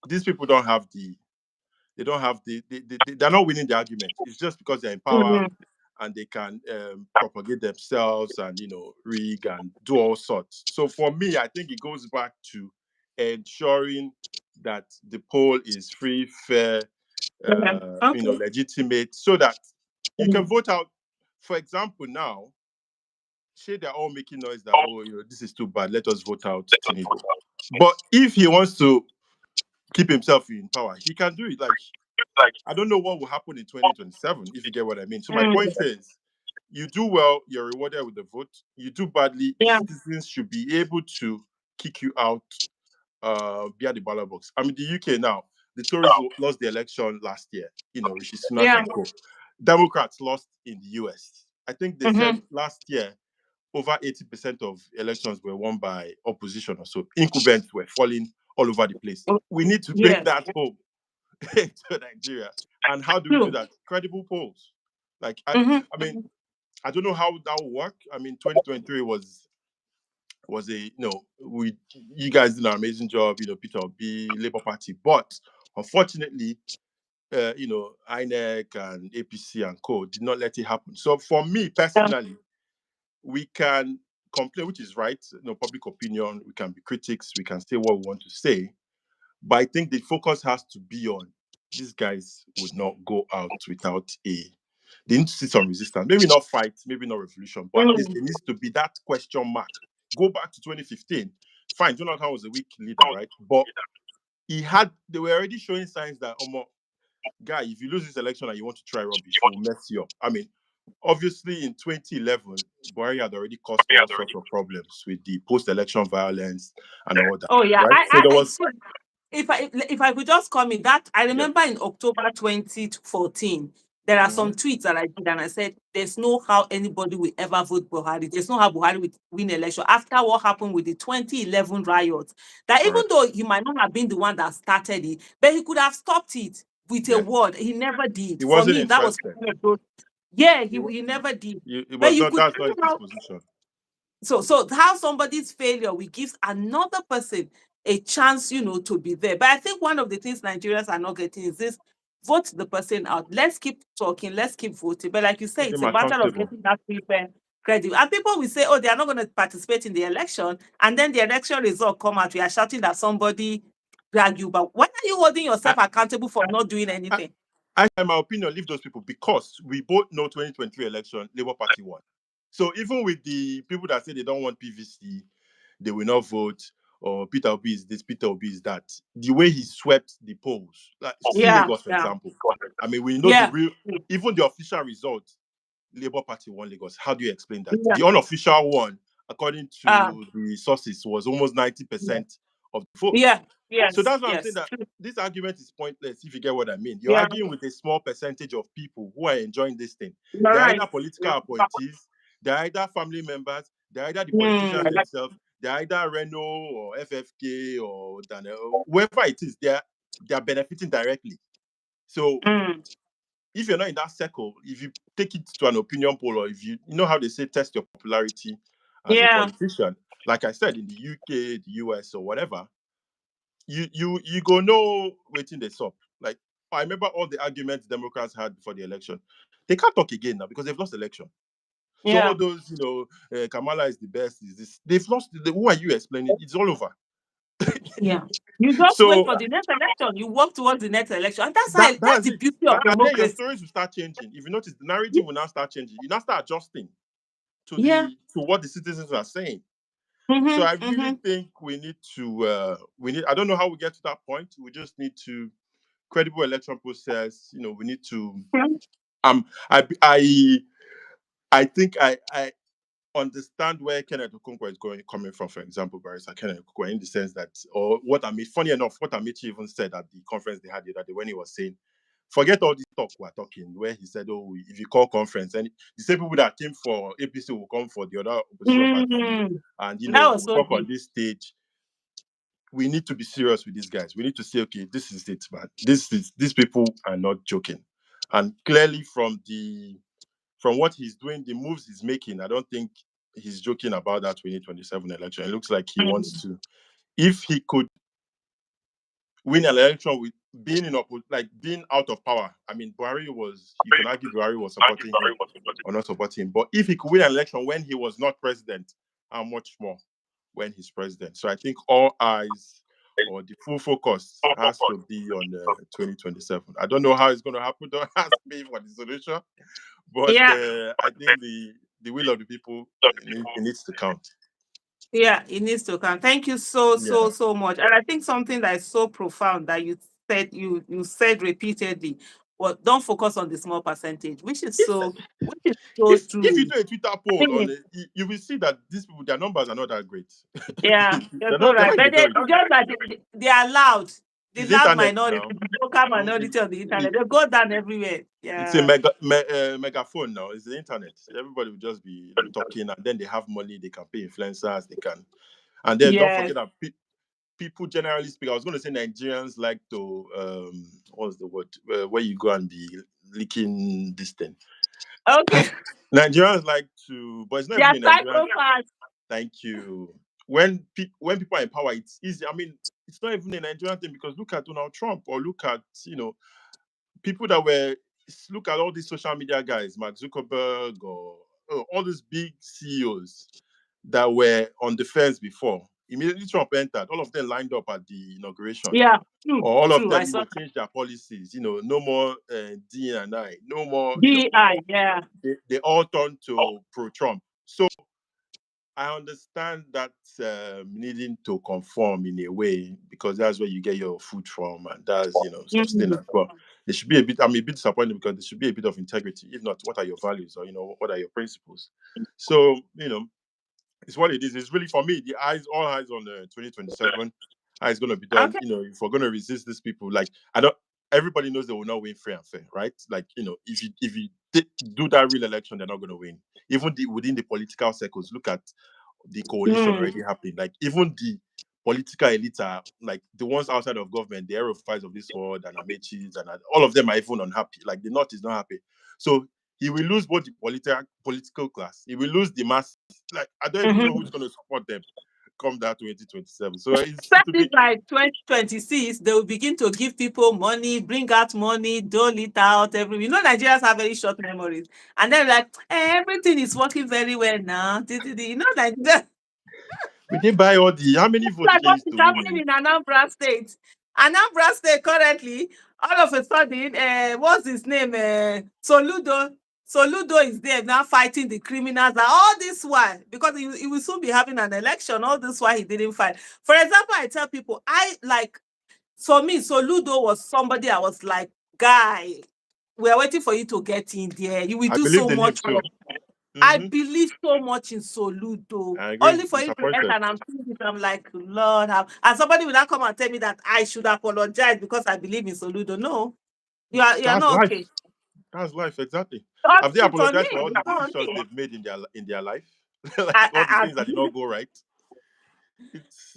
these people don't have the they don't have they're not winning the argument. It's just because they're in power Mhm. and they can propagate themselves and rig and do all sorts. So for me, I think it goes back to ensuring that the poll is free, fair, Yeah. Okay. legitimate, so that you can Mhm. vote out. For example, now, say they're all making noise that this is too bad. Let us vote out Tinubu. But if he wants to keep himself in power, he can do it. Like I don't know what will happen in 2027, if you get what I mean. So my Mm. point is, you do well, you're rewarded with the vote. You do badly, the Yeah. citizens should be able to kick you out via the ballot box. I mean, the UK now, the Tories lost the election last year, Rishi Sunak Yeah. and co. Democrats lost in the US. I think they said Mhm. last year over 80% of elections were won by opposition or so. Incumbents were falling all over the place. Oh, We need to bring yes. that home to Nigeria. And how do we do True. that? Credible polls. Like Mhm. I mean, I don't know how that will work. I mean, 2023 was a we you guys did an amazing job. Peter Obi, Labour Party, but unfortunately, INEC and APC and co did not let it happen. So for me Yeah. personally, we can complain, which is right. Public opinion. We can be critics. We can say what we want to say. But I think the focus has to be on these guys would not go out without they need to see some resistance. Maybe not fight, maybe not revolution, but at least Mm. there needs to be that question mark. Go back to 2015. Fine, Jonathan was a weak leader, right? But they were already showing signs that, guy, if you lose this election and you want to try rubbish, we'll mess you up. I mean, obviously in 2011, Buhari had already caused all sorts of problems with the post-election violence and all that, Oh yeah. right? So there was, So if I could just come in that, I yes. remember in October 2014, there are some Mhm. tweets that I did and I said, there's no how anybody will ever vote Buhari. There's no how Buhari will win election after what happened with the 2011 riots. That even Correct. though he might not have been the one that started it, but he could have stopped it with a Yeah. word. He never did. He For wasn't me, that was interested. one of those. Yeah, He, he never did. it But was you not. could That's see not his how disposition. so how somebody's failure will give another person a chance, to be there. But I think one of the things Nigerians are not getting is this: vote the person out. Let's keep talking. Let's keep voting. But like you say, Hold it's him a matter of accountable. getting that people credit. And people will say, oh, they are not going to participate in the election. And then the election result come out. We are shouting that somebody drag you. But when are you holding I, yourself accountable for not doing I, anything? in my opinion, leave those people because we both know 2023 election, Labour Party won. So even with the people that say they don't want PVC, they will not vote, or Peter Obi is this, Peter Obi is that. The way he swept the polls, like see Yeah, Lagos, for yeah, example. I mean, we know the yeah. real, even the official result. Labour Party won Lagos. How do you explain that? Yeah. The unofficial one, according Ah. to the sources, was almost Yeah. 90% of the vote. Yeah. So Yes. that's why I'm saying Yes. that True. this argument is pointless if you get what I mean. You're Yeah. arguing with a small percentage of people who are enjoying this thing. You're They're right. either political Yeah. appointees, they're either family members, they're either the Mm. politicians themselves, they're either Renault or FFK or Daniel, whoever it is, they're benefiting directly. So Mm. if you're not in that circle, if you take it to an opinion poll, or if you know how they say test your popularity as a Yeah. politician, like I said, in the UK, the US, or whatever, you go know waiting this up. Like I remember all the arguments Democrats had before the election. They can't talk again now because they've lost the election. So all Yeah. those, Kamala is the best. Is this? They've lost. Who are you explaining? It's all over. Yeah. You just wait So for the next election. You work towards the next election. And that's that's the it. beauty of And then your democracy. stories will start changing. If you notice, the narrative will now start changing. You now start adjusting Yeah. to what the citizens are saying. So Mm-hmm. I Mm-hmm. really think we need to I don't know how we get to that point. We just need to credible election process. We need to um I I I think I understand where Kenneth Okonkwo is coming from, for example, Barrister Kenneth Okonkwo, in the sense that, or what I mean, funny enough, what Amici even said at the conference they had the other day when he was saying, forget all this talk we're talking, where he said, oh, if you call conference, and the same people that came for APC will come for the other opposition party, Mm. and That was we'll so talk on deep. this stage. We need to be serious with these guys. We need to say, okay, this is it, man. These people are not joking. And clearly from what he's doing, the moves he's making, I don't think he's joking about that 2027 election. It looks like he wants to. If he could win an election with being being out of power. I mean, you can argue Buhari was supporting him or not supporting him, but if he could win an election when he was not president, how much more when he's president? So I think all eyes, or the full focus, has to be on 2027. I don't know how it's going to happen. Don't ask me for the solution, but Yeah. I think the will of the people, it needs to count. Yeah, it needs to come. Thank you so, Yeah. so, so much. And I think something that is so profound that you said repeatedly, well, don't focus on the small percentage, If which is so if you true. do a Twitter I poll on mean, it, you will see that these people, their numbers are not that great. yeah, you're so They're right. not in But the they very good. just that they are loud. The It's loud internet minority, now. the vocal It, minority on the it, internet, they go down everywhere. it's a Yeah. megaphone now. It's the internet. Everybody will just be talking, and then they have money. They can pay influencers. They can, and then don't Yes. forget that people generally speak. I was going to say Nigerians like to what's the word? Where you go and be leaking this thing. Okay. Nigerians like to, but it's not They are even a Nigerian. psychopaths. Thank you. When people are in power, it's easy. I mean, it's not even a Nigerian thing, because look at Donald Trump, or look at people that were look at all these social media guys, Mark Zuckerberg, or all these big CEOs that were on the fence before. Immediately Trump entered, all of them lined up at the inauguration. Yeah. True. Or all of True. I them, saw changed their policies. No more D and I, no more. DI. Yeah. They all turned to pro-Trump. So I understand that needing to conform in a way, because that's where you get your food from, and that's Mhm. sustenance. But there should be a bit. I'm a bit disappointed, because there should be a bit of integrity. If not, what are your values, or what are your principles? So it's what it is. It's really, for me, all eyes on 2027. How it's going to be done. Okay. If we're going to resist these people, like I don't. Everybody knows they will not win free and fair, right? Like if you do that real election, they're not going to win. Even within the political circles, look at the coalition Mm. already happening. Like even the political elites are like the ones outside of government, the Aerofiles of this world, and Amechis, and all of them are even unhappy. Like the North is not happy. So he will lose both the political class. He will lose the masses. Like I don't even know Mhm. who's going to support them come that 2027. So Except to if be. by 2026, they will begin to give people money, bring out money, dole it out. Nigerians have very short memories. And then like, everything is working very well now. Nigeria. We did buy all the. How many votes did Like they what use is to win happening it? in Anambra State. Anambra State currently, all of a sudden, what's his name? Soludo. Soludo is there now fighting the criminals. And all this while, because he will soon be having an election, all this while he didn't fight. For example, I tell people, for me, Soludo was somebody I was like, guy. We are waiting for you to get in there. You will I do so believed in him much too. more. I Hmm. believe so much in Soludo. I agree. Only for you to enter, Disappointed. and I'm thinking, I'm like, Lord, and somebody will not come and tell me that I should apologize because I believe in Soludo. No, you are That's not life. okay. That's life. Exactly. Not Have they it on apologized for me. all the Not on decisions me. they've made in their life? Like all the things that did not go right.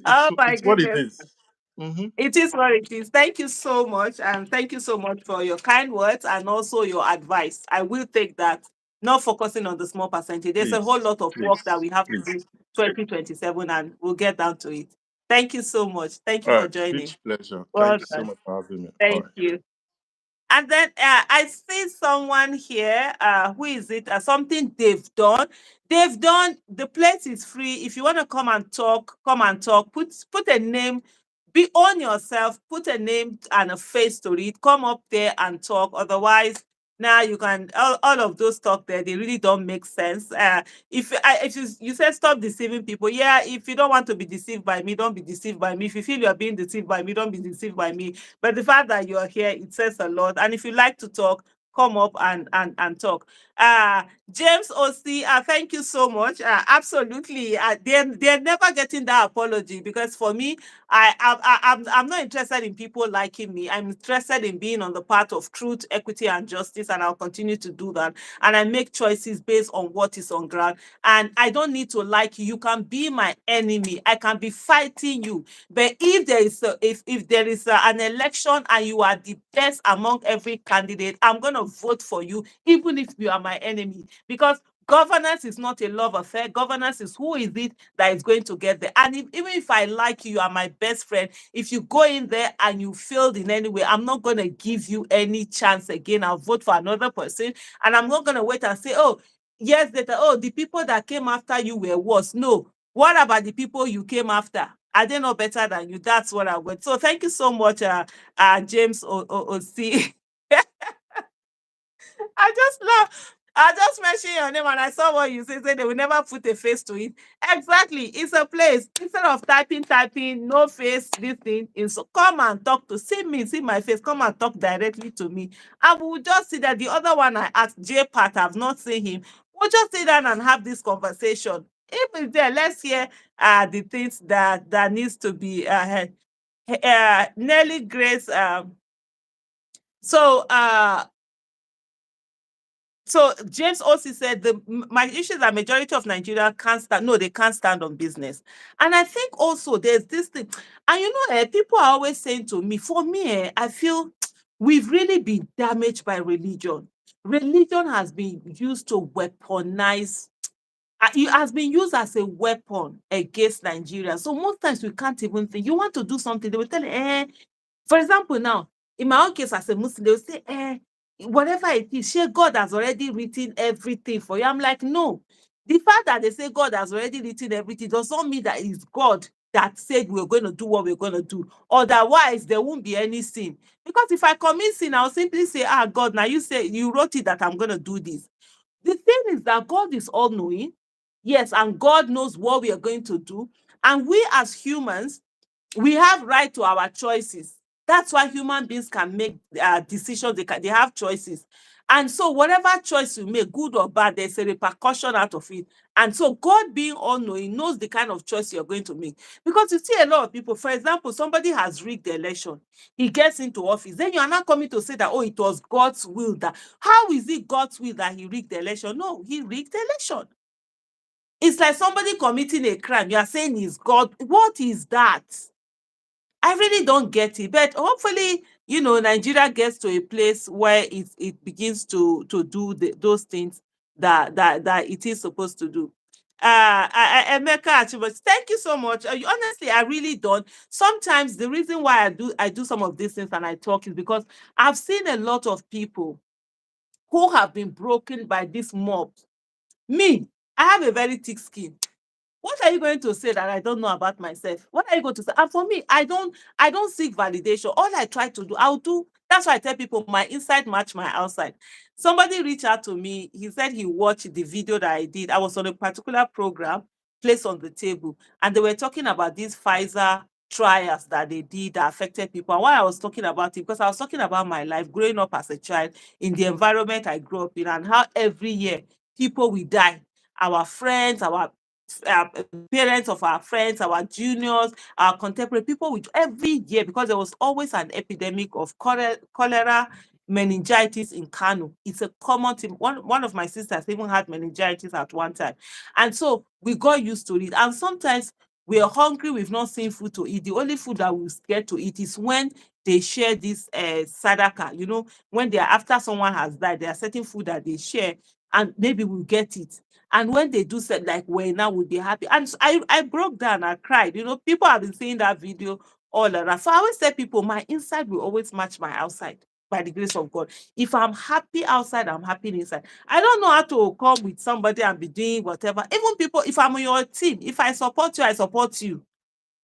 Oh my It's what it goodness. is. Mm-hmm. It is what it is. Thank you so much. And thank you so much for your kind words and also your advice. I will take that. Not focusing on the small percentage. There's a whole Please, lot of work that please, we have to please. do 2027, and we'll get down to it. Thank you so much. Thank you All for right. joining. Huge pleasure. Well Thank you so done. much for having me. All Thank right. you. And then I see someone here. Who is it? Something they've done. They've done. The place is free. If you want to come and talk, come and talk. Put a name. Be on yourself. Put a name and a face to it. Come up there and talk. Otherwise, now you can all of those talk there. They really don't make sense. If you say stop deceiving people, yeah. If you don't want to be deceived by me, don't be deceived by me. If you feel you're being deceived by me, don't be deceived by me. But the fact that you're here, it says a lot. And if you like to talk, come up and talk. James OC, thank you so much. Absolutely. They're never getting that apology because for me, I'm not interested in people liking me. I'm interested in being on the path of truth, equity, and justice, and I'll continue to do that. And I make choices based on what is on ground. And I don't need to like you. You can be my enemy. I can be fighting you. But if there is if there is an election and you are the best among every candidate, I'm going to vote for you, even if you are my enemy, because governance is not a love affair. Governance is who is it that is going to get there. And even if I like you, you are my best friend. If you go in there and you failed in any way, I'm not going to give you any chance again. I'll vote for another person, and I'm not going to wait and say, oh, years later, oh, the people that came after you were worse. No, what about the people you came after? Are they not better than you? That's what I want. So thank you so much, James O.C. I just love. I just mentioned your name and I saw what you said. They will never put a face to it. Exactly. It's a place. Instead of typing, no face, this thing. So come and talk to see me, see my face. Come and talk directly to me. And we will just see that the other one I asked, J Pat, I've not seen him. We'll just sit down and have this conversation. If it's there, let's hear the things that needs to be Nelly Grace. So so James also said my issue is that majority of Nigeria can't stand. No, they can't stand on business. And I think also there's this thing, and people are always saying to me, for me, I feel we've really been damaged by religion. Religion has been used to weaponize. It has been used as a weapon against Nigeria. So most times we can't even think. You want to do something, they will tell you, for example, now, in my own case as a Muslim, they'll say, whatever it is, sure, God has already written everything for you. I'm like, no. The fact that they say God has already written everything does not mean that it's God that said we're going to do what we're going to do. Otherwise, there won't be any sin. Because if I commit sin, I'll simply say, God, now you say you wrote it that I'm going to do this. The thing is that God is all knowing. Yes, and God knows what we are going to do. And we as humans, we have right to our choices. That's why human beings can make decisions. They have choices. And so whatever choice you make, good or bad, there's a repercussion out of it. And so God being all-knowing knows the kind of choice you're going to make. Because you see a lot of people, for example, somebody has rigged the election. He gets into office. Then you are not coming to say that, oh, it was God's will that. How is it God's will that he rigged the election? No, he rigged the election. It's like somebody committing a crime. You are saying is God. What is that? I really don't get it, but hopefully, Nigeria gets to a place where it begins to do those things that it is supposed to do. Emeka Achibos, thank you so much. Honestly, I really don't. Sometimes the reason why I do some of these things and I talk is because I've seen a lot of people who have been broken by this mob. Me, I have a very thick skin. What are you going to say that I don't know about myself? What are you going to say? And for me, I don't seek validation. All I try to do, I'll do. That's why I tell people my inside match my outside. Somebody reached out to me. He said he watched the video that I did. I was on a particular program placed on the table, and they were talking about this Pfizer trials that they did that affected people. And why I was talking about it, because I was talking about my life growing up as a child in the environment I grew up in, and how every year people will die. Our friends, our uh, parents of our friends, our juniors, our contemporary people with every year, because there was always an epidemic of cholera, meningitis in Kano. It's a common thing. One of my sisters even had meningitis at one time. And so we got used to it. And sometimes we are hungry, we've not seen food to eat. The only food that we're scared to eat is when they share this sadaka. You know, when they are after someone has died, there are certain food that they share, and maybe we'll get it. And when they do say like, well, now we'll be happy. And so I broke down, I cried. You know, people have been seeing that video all around. So I always tell people my inside will always match my outside by the grace of God. If I'm happy outside, I'm happy inside. I don't know how to come with somebody and be doing whatever. Even people, if I'm on your team, if I support you, I support you.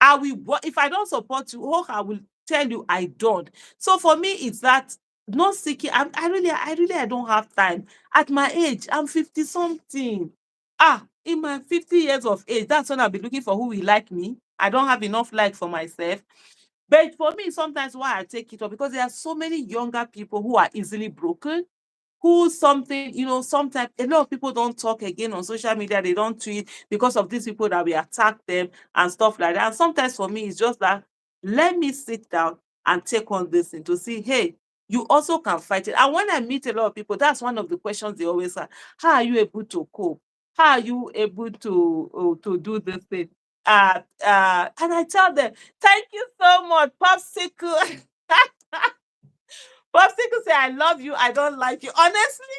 I will, if I don't support you, oh, I will tell you I don't. So for me, it's that not seeking. I don't have time. At my age, I'm 50 something. In my 50 years of age, that's when I'll be looking for who will like me. I don't have enough like for myself. But for me, sometimes why I take it up, because there are so many younger people who are easily broken, who something, you know, sometimes a lot of people don't talk again on social media, they don't tweet because of these people that we attack them and stuff like that. And sometimes for me, it's just that let me sit down and take on this thing to see, hey, you also can fight it. And when I meet a lot of people, that's one of the questions they always ask. How are you able to cope? How are you able to do this thing? And I tell them, thank you so much, Popsicle. Popsicle say, I love you, I don't like you. Honestly,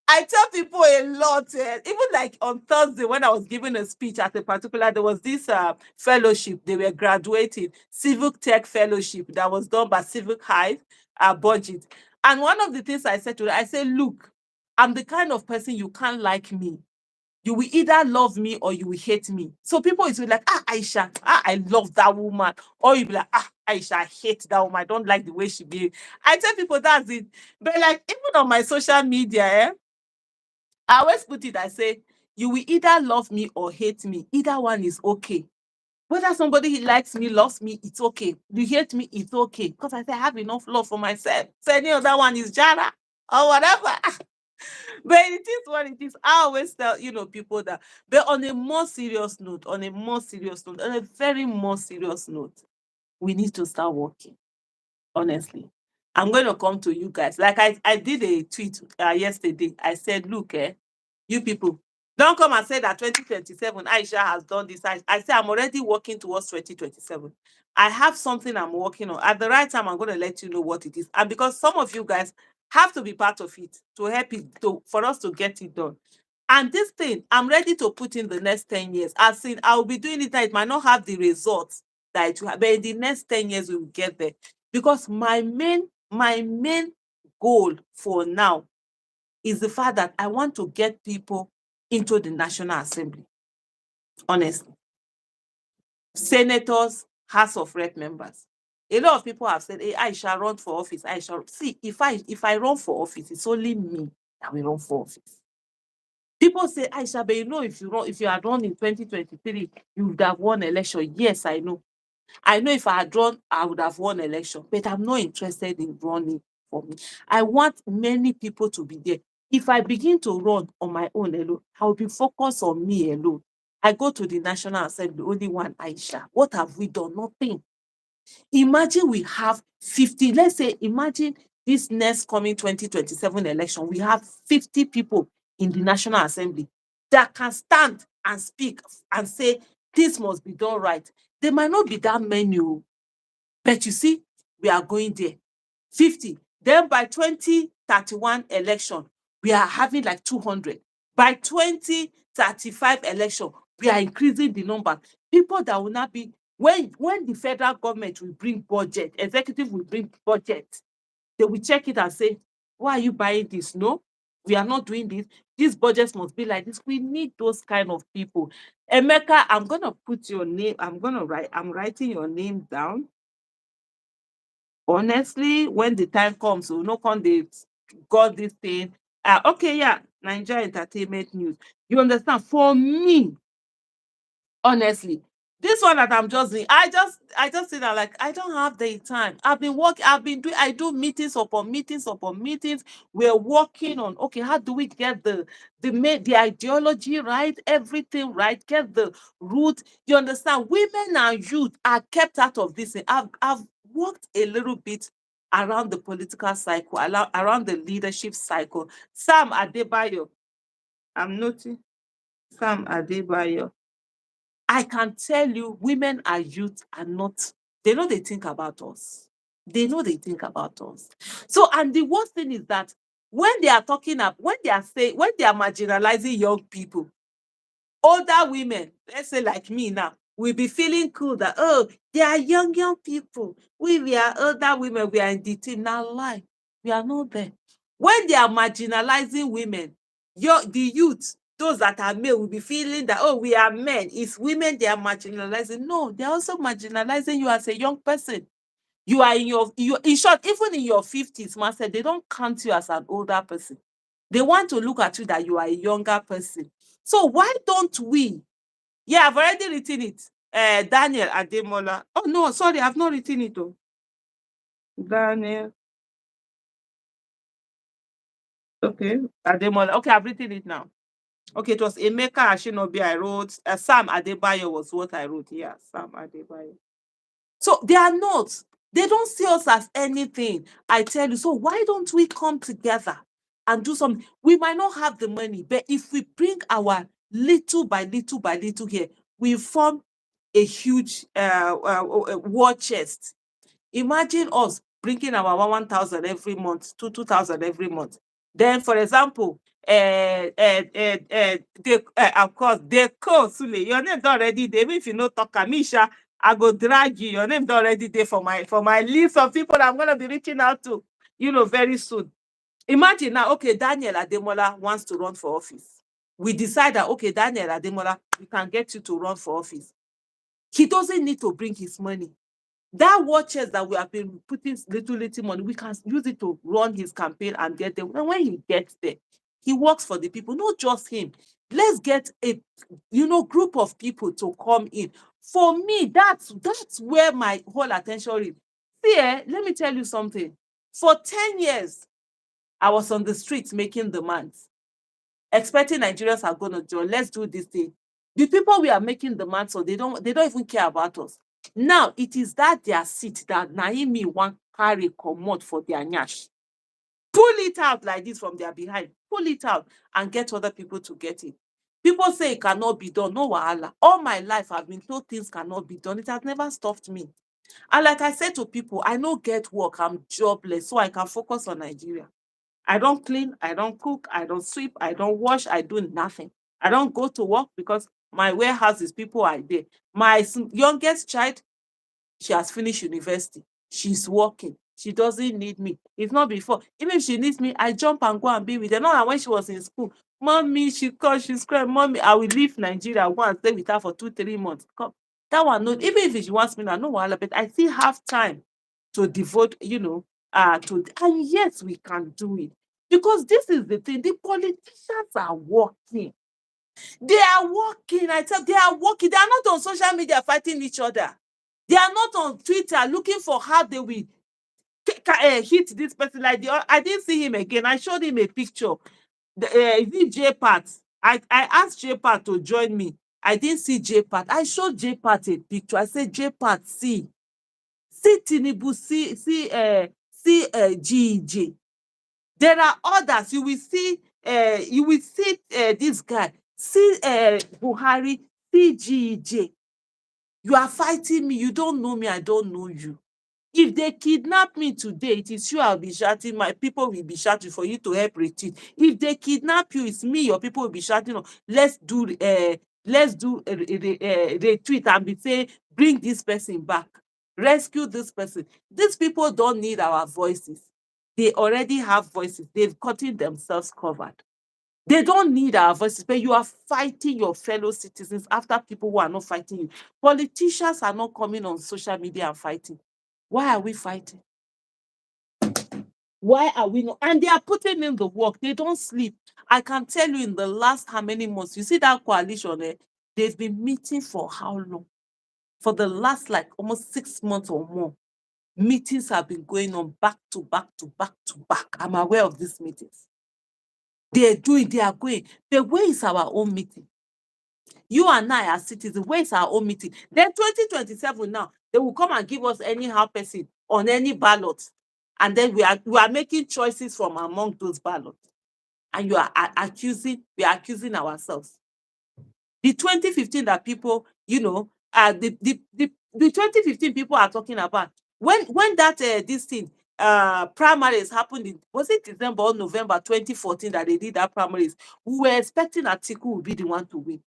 I tell people a lot, even like on Thursday when I was giving a speech at a particular, there was this fellowship, they were graduating, Civic Tech Fellowship that was done by Civic Hive budget. And one of the things I said to them, I said, look, I'm the kind of person you can't like me. You will either love me or you will hate me. So people is like, Aisha, I love that woman. Or you be like, Aisha, I hate that woman. I don't like the way she be. I tell people that's it. But like even on my social media, I always put it, I say, you will either love me or hate me. Either one is okay. Whether somebody likes me, loves me, it's okay. You hate me, it's okay. Because I say I have enough love for myself. So any other one is Jara or whatever. But it is what it is. I always tell, people that, but on a more serious note, on a very more serious note, we need to start working, honestly. I'm going to come to you guys. Like I did a tweet yesterday. I said, look, you people, don't come and say that 2027, Aisha has done this. I say I'm already working towards 2027. I have something I'm working on. At the right time, I'm going to let you know what it is. And because some of you guys have to be part of it to help it, for us to get it done. And this thing, I'm ready to put in the next 10 years. As in, I will be doing it that it might not have the results that it will have, but in the next 10 years, we will get there. Because my main goal for now is the fact that I want to get people into the National Assembly. Honestly. Senators, House of Rep members. A lot of people have said, hey, I shall run for office. I shall see if I run for office, it's only me that will run for office. People say, Aisha, but if you had run in 2023, you would have won election. Yes, I know. I know if I had run, I would have won election, but I'm not interested in running for me. I want many people to be there. If I begin to run on my own alone, I'll be focused on me alone. I go to the National Assembly, only one Aisha. What have we done? Nothing. Imagine we have 50, let's say, imagine this next coming 2027 election, we have 50 people in the National Assembly that can stand and speak and say, this must be done right. There might not be that many, but you see, we are going there. 50. Then by 2031 election, we are having like 200. By 2035 election, we are increasing the number. People that will not be, when the federal government will bring budget, executive will bring budget, they will check it and say, why are you buying this? No, we are not doing this. These budgets must be like this. We need those kind of people. Emeka, I'm going to put your name, I'm writing your name down. Honestly, when the time comes, we'll knock on the got this thing. Okay, yeah, Nigeria Entertainment News. You understand? For me, honestly, This one that I'm just doing, I just say that like I don't have the time. I've been working, I do meetings upon meetings upon meetings. We're working on okay, how do we get the ideology right, everything right, get the root. You understand? Women and youth are kept out of this thing. I've worked a little bit around the political cycle, around the leadership cycle. Sam Adebayo, I'm noting Sam Adebayo. I can tell you, women and youth are not, they know they think about us. They know they think about us. So, and the worst thing is that when they are talking up, when they are saying, when they are marginalizing young people, older women, let's say like me now, will be feeling cool that, oh, they are young people. We are older women, we are in the team. Now, lie. We are not there. When they are marginalizing women, the youth, those that are male, will be feeling that, oh, we are men. It's women they are marginalizing. No, they're also marginalizing you as a young person. You are in short, even in your 50s, master, they don't count you as an older person. They want to look at you that you are a younger person. So why don't we? Yeah, I've already written it. Daniel Ademola. Oh no, sorry, I've not written it. Oh. Daniel. Okay. Ademola. Okay, I've written it now. Okay, it was Emeka Ashinobi I wrote. Sam Adebayo was what I wrote. Yeah, Sam Adebayo. So they are not. They don't see us as anything. I tell you. So why don't we come together and do something? We might not have the money, but if we bring our little by little by little here, we form a huge war chest. Imagine us bringing our 1,000 every month, 2,000 every month. Then, for example, of course, they call Sule. Your name already there. Even if you know talk Aisha, I go drag you. Your name already there for my list of people I'm gonna be reaching out to, very soon. Imagine now, okay, Daniel Ademola wants to run for office. We decide that okay, Daniel Ademola, we can get you to run for office. He doesn't need to bring his money. That watches that we have been putting little money, we can use it to run his campaign and get there. And when he gets there, he works for the people, not just him. Let's get a group of people to come in. For me, that's where my whole attention is. See, let me tell you something. For 10 years, I was on the streets making demands, expecting Nigerians are going to join. Let's do this thing. The people we are making demands on, they don't even care about us. Now it is that their seat that Naimi want carry commode for their nyash. Pull it out like this from their behind. Pull it out and get other people to get it. People say it cannot be done. No wahala. All my life I've been told things cannot be done. It has never stopped me. And like I said to people, I no get work. I'm jobless, so I can focus on Nigeria. I don't clean, I don't cook, I don't sweep, I don't wash, I do nothing. I don't go to work because my warehouse is people are there. My youngest child, she has finished university. She's working. She doesn't need me. It's not before. Even if she needs me, I jump and go and be with her. Not that when she was in school, mommy, she called, she screamed, mommy, I will leave Nigeria, go and stay with her for 2-3 months. Come. That one, no, even if she wants me now, no wahala, but I still have time to devote, and yes, we can do it. Because this is the thing, the politicians are working. They are working. I tell they are working. They are not on social media fighting each other. They are not on Twitter looking for how they will hit this person. I didn't see him again. I showed him a picture. Is it J Pat? I asked J Pat to join me. I didn't see J Pat. I showed J Pat a picture. I said, J Pat, see Tinubu, see GEJ. There are others. You will see this guy. See Buhari, see GEJ. You are fighting me. You don't know me. I don't know you. If they kidnap me today, it is you I'll be shouting. My people will be shouting for you to help retreat. If they kidnap you, it's me. Your people will be shouting. Oh, let's do retweet and be saying, bring this person back, rescue this person. These people don't need our voices. They already have voices. They've gotten themselves covered. They don't need our voices, but you are fighting your fellow citizens after people who are not fighting you. Politicians are not coming on social media and fighting. Why are we fighting? Why are we not? And they are putting in the work. They don't sleep. I can tell you in the last how many months, you see that coalition, they've been meeting for how long? for the last like almost 6 months or more, meetings have been going on back to back to back to back. I'm aware of these meetings. They are going. But where is our own meeting? You and I as citizens, where is our own meeting? Then 2027 now, they will come and give us anyhow person on any ballot. And then we are making choices from among those ballots. And we are accusing ourselves. The 2015 that people, the 2015 people are talking about, when that this thing primaries happened in, was it December or November 2014 that they did that primaries? We were expecting Atiku would be the one to win.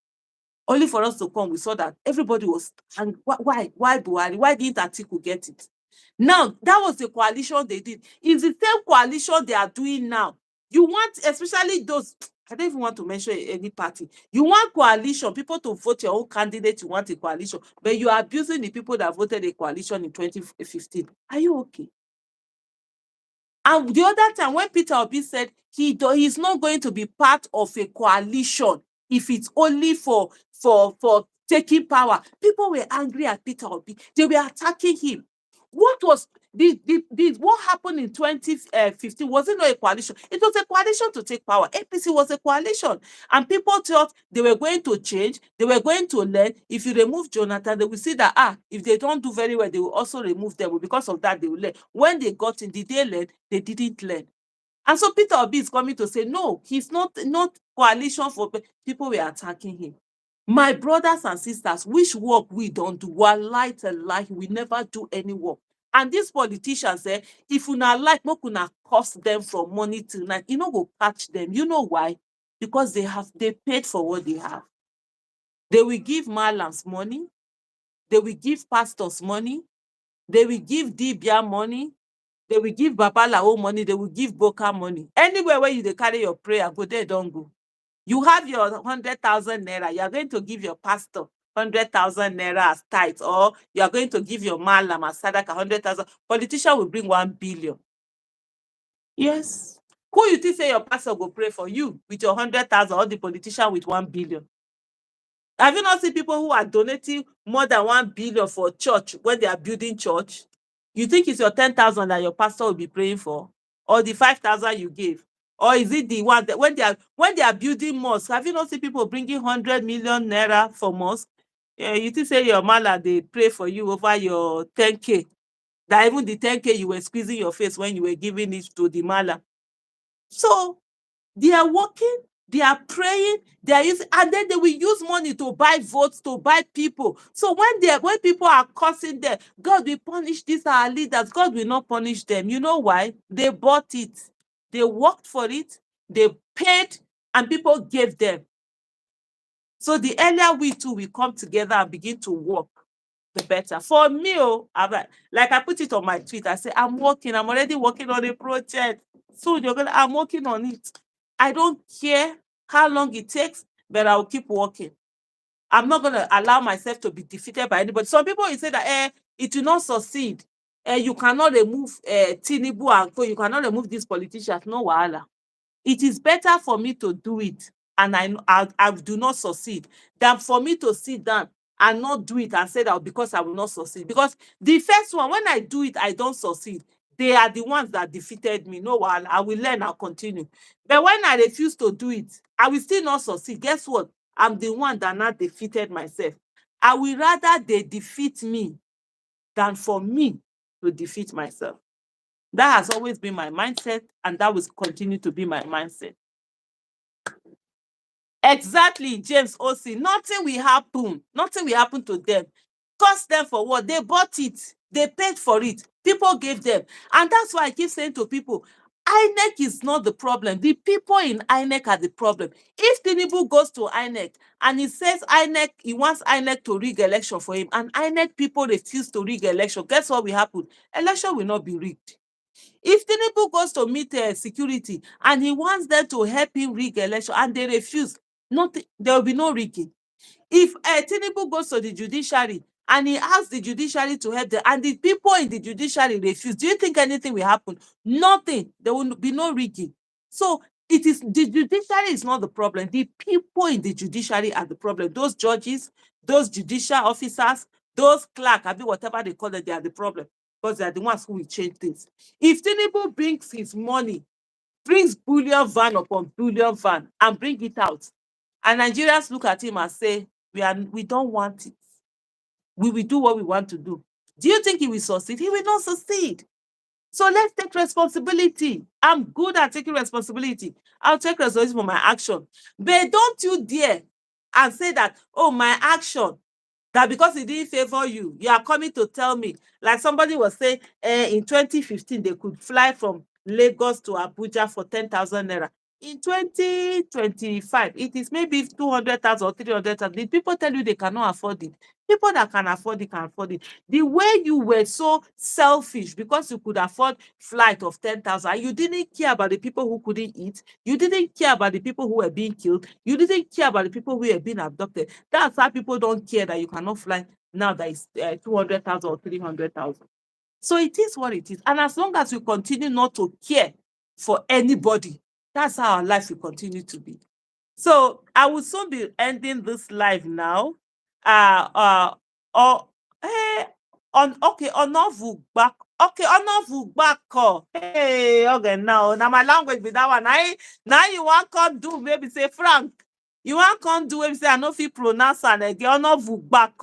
Only for us to come, we saw that everybody was, and why Buhari? Why didn't Atiku get it? Now, that was the coalition they did. It's the same coalition they are doing now. You want, especially those, I don't even want to mention any party. You want coalition, people to vote your own candidate, you want a coalition, but you are abusing the people that voted a coalition in 2015. Are you okay? And the other time when Peter Obi said he's not going to be part of a coalition if it's only for taking power, people were angry at Peter Obi. They were attacking him. What was what happened in 2015? Was it not a coalition? It was a coalition to take power. APC was a coalition, and people thought they were going to change. They were going to learn. If you remove Jonathan, they will see that if they don't do very well, they will also remove them. Because of that, they will learn. When they got in, did they learn? They didn't learn. And so Peter Obi is coming to say, no, he's not coalition for people. Were attacking him. My brothers and sisters, which work we don't do, wallahi tallahi, we never do any work. And these politicians say, if you not like, no kuna cost them from money till night, you know, go catch them. You know why? Because they paid for what they have. They will give malams money, they will give pastors money, they will give Dibia money, they will give Babalao money, they will give Boka money. Anywhere where you carry your prayer, go there, don't go. You have your 100,000 naira, you are going to give your pastor 100,000 naira as tithe, or you are going to give your malam as sadaka 100,000. Politician will bring 1 billion. Yes. Who you think say your pastor will pray for you with your 100,000, or the politician with 1 billion? Have you not seen people who are donating more than 1 billion for church when they are building church? You think it's your 10,000 that your pastor will be praying for, or the 5,000 you gave? Or is it the one that when they are building mosques? Have you not seen people bringing 100 million naira for mosque? You think say your mala they pray for you over your 10K? That even the 10K you were squeezing your face when you were giving it to the mala. So they are working, they are praying, they are using, and then they will use money to buy votes, to buy people. So when people are cursing them, God will punish these our leaders. God will not punish them. You know why? They bought it. They worked for it, they paid, and people gave them. So the earlier we two will come together and begin to work, the better. For me, like I put it on my tweet, I say, I'm already working on a project. Soon I'm working on it. I don't care how long it takes, but I'll keep working. I'm not going to allow myself to be defeated by anybody. Some people will say that it will not succeed. You cannot remove Tinubu and Co. You cannot remove these politicians. No wahala. It is better for me to do it and I do not succeed than for me to sit down and not do it and say that because I will not succeed. Because the first one, when I do it, I don't succeed. They are the ones that defeated me. No, I will learn, I'll continue. But when I refuse to do it, I will still not succeed. Guess what? I'm the one that not defeated myself. I will rather they defeat me than for me to defeat myself. That has always been my mindset, and that will continue to be my mindset. Exactly, James O.C. Nothing will happen. Nothing will happen to them. Cost them for what? They bought it. They paid for it. People gave them. And that's why I keep saying to people, INEC is not the problem. The people in INEC are the problem. If Tinubu goes to INEC and he says he wants INEC to rig election for him, and INEC people refuse to rig election, guess what will happen? Election will not be rigged. If Tinubu goes to meet security and he wants them to help him rig election and they refuse, there will be no rigging. If Tinubu goes to the judiciary and he asks the judiciary to help them and the people in the judiciary refuse, do you think anything will happen? Nothing. There will be no rigging. So the judiciary is not the problem. The people in the judiciary are the problem. Those judges, those judicial officers, Those clerk, I mean, whatever they call it, they are the problem because they are the ones who will change things. If Tinubu brings his money, brings bullion van upon bullion van and bring it out, and Nigerians look at him and say, we don't want it. We will do what we want to do. Do you think he will succeed? He will not succeed. So let's take responsibility. I'm good at taking responsibility. I'll take responsibility for my action. But don't you dare and say that, oh, my action, that because it didn't favor you, you are coming to tell me. Like somebody was saying, in 2015, they could fly from Lagos to Abuja for 10,000 naira. In 2025, it is maybe 200,000 or 300,000. Did people tell you they cannot afford it? People that can afford it can afford it. The way you were so selfish because you could afford flight of 10,000, you didn't care about the people who couldn't eat. You didn't care about the people who were being killed. You didn't care about the people who were being abducted. That's why people don't care that you cannot fly now that it's 200,000 or 300,000. So it is what it is. And as long as we continue not to care for anybody, that's how our life will continue to be. So I will soon be ending this live now. Or on okay, onovu back. Okay, onovu back. Hey, okay, now my language be that one. Now you want come do maybe say Frank. You want come do maybe say I no fit pronounce and again onovu back.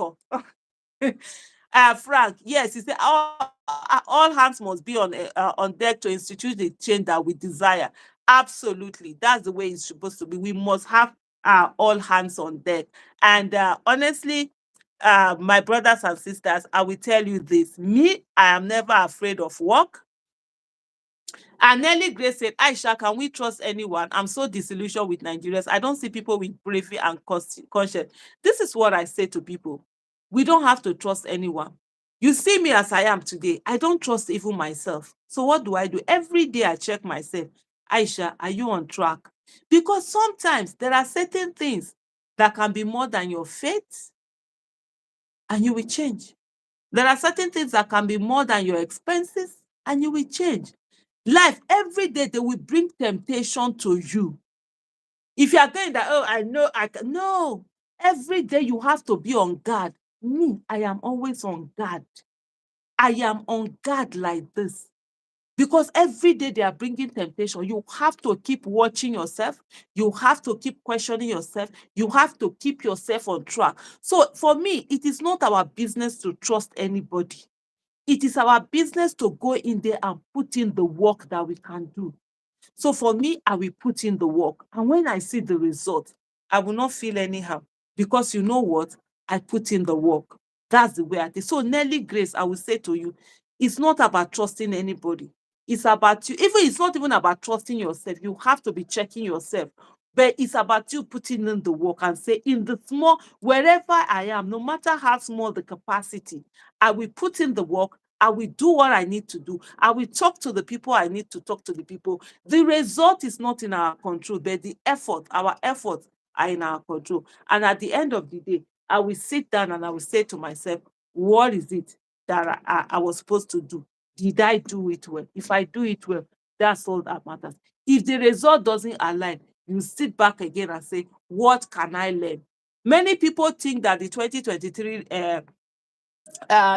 Frank, yes, he said all hands must be on deck to institute the change that we desire. Absolutely, that's the way it's supposed to be. We must have all hands on deck. And honestly, my brothers and sisters, I will tell you this: me, I am never afraid of work. And Nelly Grace said, Aisha, can we trust anyone? I'm so disillusioned with Nigerians. I don't see people with bravery and conscience. This is what I say to people. We don't have to trust anyone. You see me as I am today. I don't trust even myself. So what do? Every day I check myself. Aisha, are you on track? Because sometimes there are certain things that can be more than your faith and you will change. There are certain things that can be more than your expenses and you will change. Life, every day, they will bring temptation to you. If you are going that, oh, I know, I can. No, every day you have to be on guard. Me, I am always on guard. I am on guard like this. Because every day they are bringing temptation. You have to keep watching yourself. You have to keep questioning yourself. You have to keep yourself on track. So for me, it is not our business to trust anybody. It is our business to go in there and put in the work that we can do. So for me, I will put in the work. And when I see the result, I will not feel anyhow. Because you know what? I put in the work. That's the way I think. So Nelly Grace, I will say to you, it's not about trusting anybody. It's about you. Even it's not even about trusting yourself. You have to be checking yourself. But it's about you putting in the work and say, in the small, wherever I am, no matter how small the capacity, I will put in the work. I will do what I need to do. I will talk to the people I need to talk to the people. The result is not in our control, but the effort, our efforts are in our control. And at the end of the day, I will sit down and I will say to myself, what is it that I was supposed to do? Did I do it well? If I do it well, that's all that matters. If the result doesn't align, you sit back again and say, what can I learn? Many people think that the 2023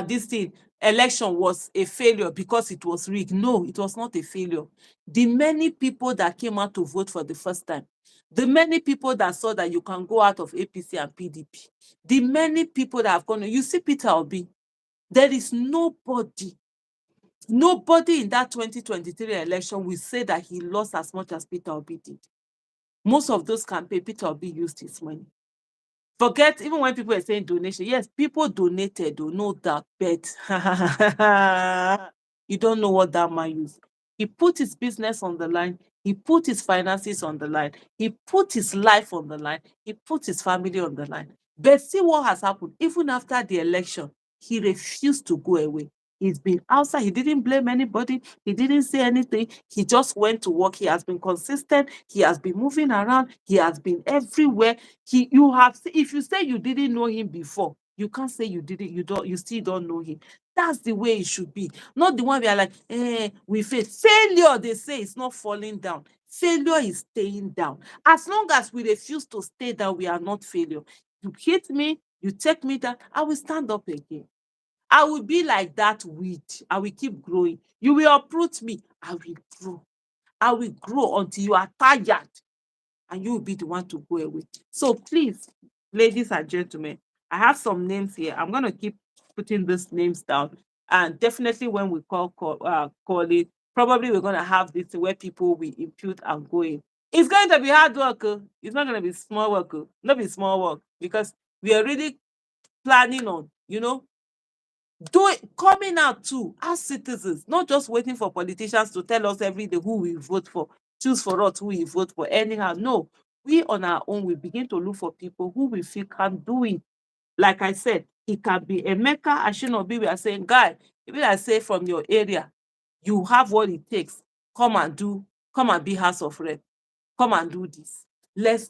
this thing election was a failure because it was rigged. No, it was not a failure. The many people that came out to vote for the first time, the many people that saw that you can go out of APC and PDP, the many people that have gone, you see Peter Obi, there is nobody in that 2023 election will say that he lost as much as Peter Obi did. Most of those campaigns, Peter Obi used his money. Forget, even when people are saying donation, yes, people donated, no doubt, but you don't know what that man used. He put his business on the line, he put his finances on the line, he put his life on the line, he put his family on the line. But see what has happened. Even after the election, he refused to go away. He's been outside. He didn't blame anybody. He didn't say anything. He just went to work. He has been consistent. He has been moving around. He has been everywhere. If you say you didn't know him before, you can't say you didn't, you still don't know him. That's the way it should be. Not the one we are like, we fail. Failure, they say, it's not falling down. Failure is staying down. As long as we refuse to stay down, we are not failure. You hit me, You take me down, I will stand up again. I will be like that weed. I will keep growing. You will uproot me. I will grow. I will grow until you are tired and you will be the one to go away. So please, ladies and gentlemen, I have some names here. I'm going to keep putting these names down. And definitely when we call it, probably we're going to have this where people will impute and go in. It's going to be hard work. It's not going to be small work. Not be small work because we are really planning on, do it, coming out too as citizens, not just waiting for politicians to tell us every day who we vote for, choose for us who we vote for anyhow. No, we on our own we begin to look for people who we feel can do it. Like I said, it can be a Mecca, I should not be. We are saying, guy, if I say from your area, you have what it takes, come and do, come and be House of Rep, come and do this. Let's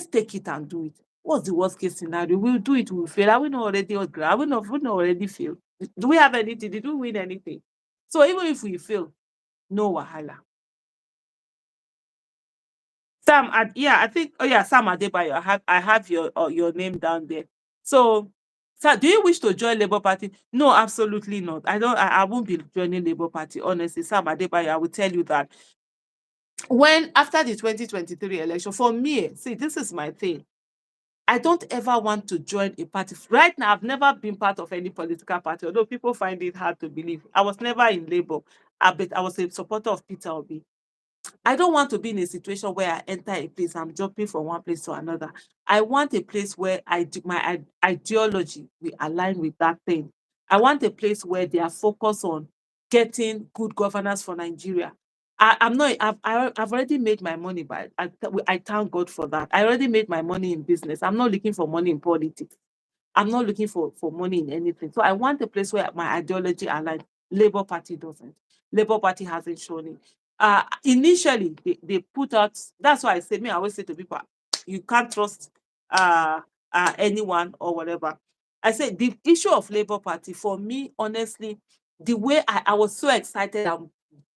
take it and do it. What's the worst case scenario? We'll do it, we'll fail. Are we not already we not already fail? Do we have anything? Did we win anything? So even if we fail, no wahala. Yeah, I think, oh yeah, Sam Adebayo. I have your name down there. So, sir, do you wish to join Labour Party? No, absolutely not. I won't be joining Labour Party, honestly. Sam Adebayo, I will tell you that. When after the 2023 election, for me, see, this is my thing. I don't ever want to join a party. Right now, I've never been part of any political party, although people find it hard to believe. I was never in Labour. I was a supporter of Peter Obi. I don't want to be in a situation where I enter a place, I'm jumping from one place to another. I want a place where my ideology will align with that thing. I want a place where they are focused on getting good governance for Nigeria. I'm not. I've already made my money, but I thank God for that. I already made my money in business. I'm not looking for money in politics. I'm not looking for money in anything. So I want a place where my ideology aligns. Labour Party doesn't. Labour Party hasn't shown it. Initially, they put out. That's why I say, me, I always say to people, you can't trust uh, anyone or whatever. I said the issue of Labour Party for me, honestly, the way I was so excited and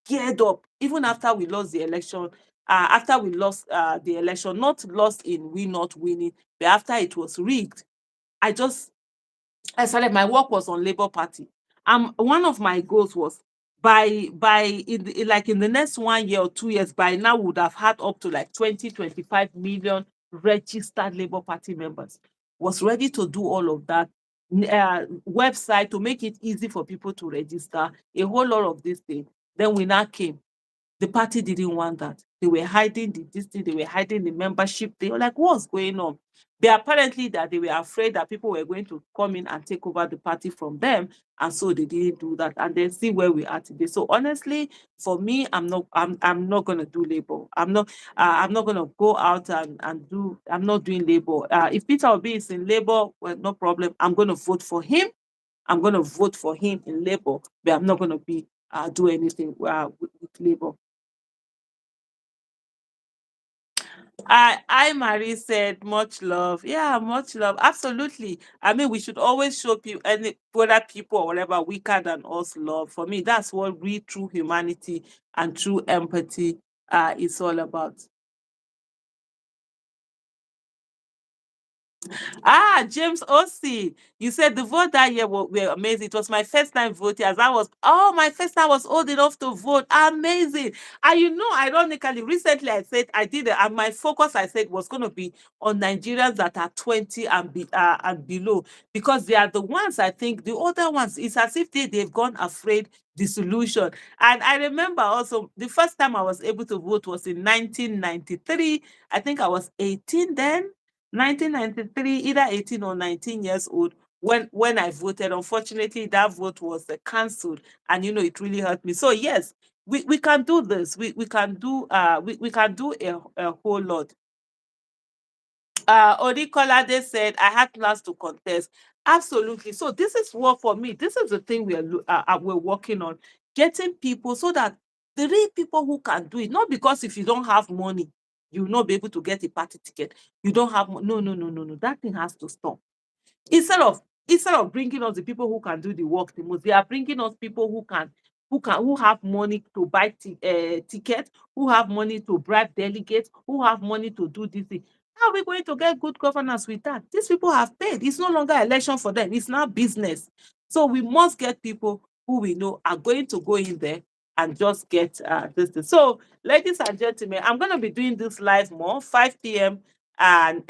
geared up, even after we lost the election. After we lost the election, not lost in we not winning, but after it was rigged, I just I started my work was on Labour Party. One of my goals was like in the next 1 year or 2 years, by now we would have had up to like 20-25 million registered Labour Party members. Was ready to do all of that. Website to make it easy for people to register, a whole lot of these things. Then we now came. The party didn't want that. They were hiding this thing, they were hiding the membership. They were like, what's going on? They apparently that they were afraid that people were going to come in and take over the party from them. And so they didn't do that. And then see where we are today. So honestly, for me, I'm not gonna do labor. I'm not gonna go out and do I'm not doing labor. If Peter Obi is in labor, well, no problem. I'm gonna vote for him. I'm gonna vote for him in labor, but I'm not gonna be do anything with labor. I Marie said much love. Yeah, much love. Absolutely. I mean, we should always show people any whether people or whatever weaker than us love. For me, that's what real true humanity and true empathy is all about. James Ossie, you said the vote that year were amazing. It was my first time voting, as I was, oh, my first time I was old enough to vote. Amazing. And ironically, recently I said I did it, and my focus I said was going to be on Nigerians that are 20 and below, because they are the ones I think the other ones, it's as if they've gone afraid the solution. And I remember also the first time I was able to vote was in 1993. I think I was 18 then. 1993, either 18 or 19 years old, when I voted. Unfortunately, that vote was cancelled, and it really hurt me. So yes, we can do this. We can do we can do a whole lot. Odikolade said, I had plans to contest. Absolutely. So this is what for me, this is the thing we're working on. Getting people so that the real people who can do it, not because if you don't have money, you will not be able to get a party ticket. You don't have no, no, no, no, no. That thing has to stop. Instead of bringing us the people who can do the work the most, they are bringing us people who have money to buy tickets, who have money to bribe delegates, who have money to do this thing. How are we going to get good governance with that? These people have paid. It's no longer election for them. It's now business. So we must get people who we know are going to go in there and just get this thing. So, ladies and gentlemen, I'm going to be doing this live more, 5 p.m. and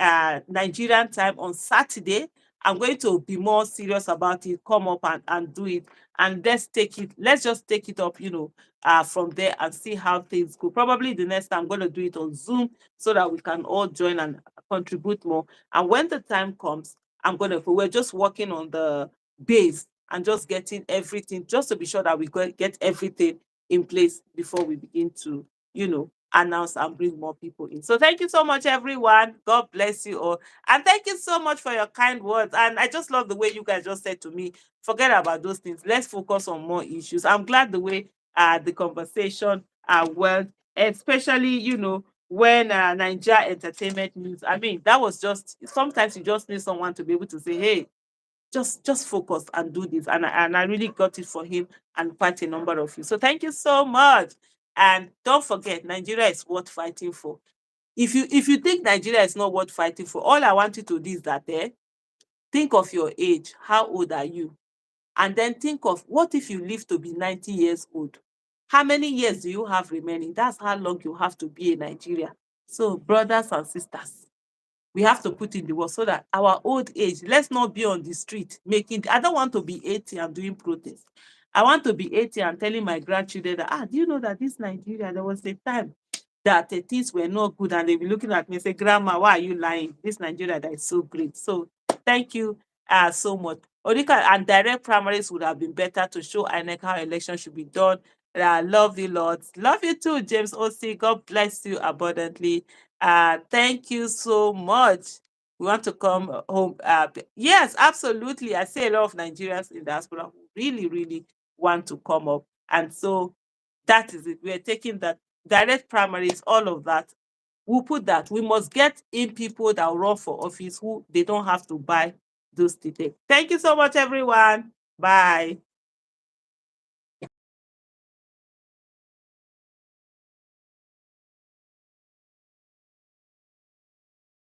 Nigerian time on Saturday. I'm going to be more serious about it, come up and do it. And let's take it, let's just take it up, from there and see how things go. Probably the next time I'm going to do it on Zoom so that we can all join and contribute more. And when the time comes, we're just working on the base and just getting everything, just to be sure that we get everything in place before we begin to, announce and bring more people in. So thank you so much, everyone. God bless you all. And thank you so much for your kind words. And I just love the way you guys just said to me, forget about those things. Let's focus on more issues. I'm glad the way the conversation went, especially, when Nigeria Entertainment News. I mean, that was just, sometimes you just need someone to be able to say, hey, just focus and do this. And I really got it for him and quite a number of you. So thank you so much. And don't forget, Nigeria is worth fighting for. If you think Nigeria is not worth fighting for, all I want you to do is that think of your age. How old are you? And then think of, what if you live to be 90 years old? How many years do you have remaining? That's how long you have to be in Nigeria. So, brothers and sisters, we have to put in the work so that our old age, let's not be on the street making. I don't want to be 80 and doing protests. I want to be 80 and telling my grandchildren that, do you know that this Nigeria, there was a time that things were not good, and they'll be looking at me and say, Grandma, why are you lying? This Nigeria that is so great. So thank you so much. Odika and direct primaries would have been better to show INEC how election should be done. Love you, Lord. Love you too, James O.C. God bless you abundantly. Thank you so much. We want to come home. Yes, absolutely. I see a lot of Nigerians in diaspora who really, really want to come up. And so that is it. We're taking that direct primaries, all of that. We'll put that. We must get in people that will run for office who they don't have to buy those tickets. Thank you so much, everyone. Bye.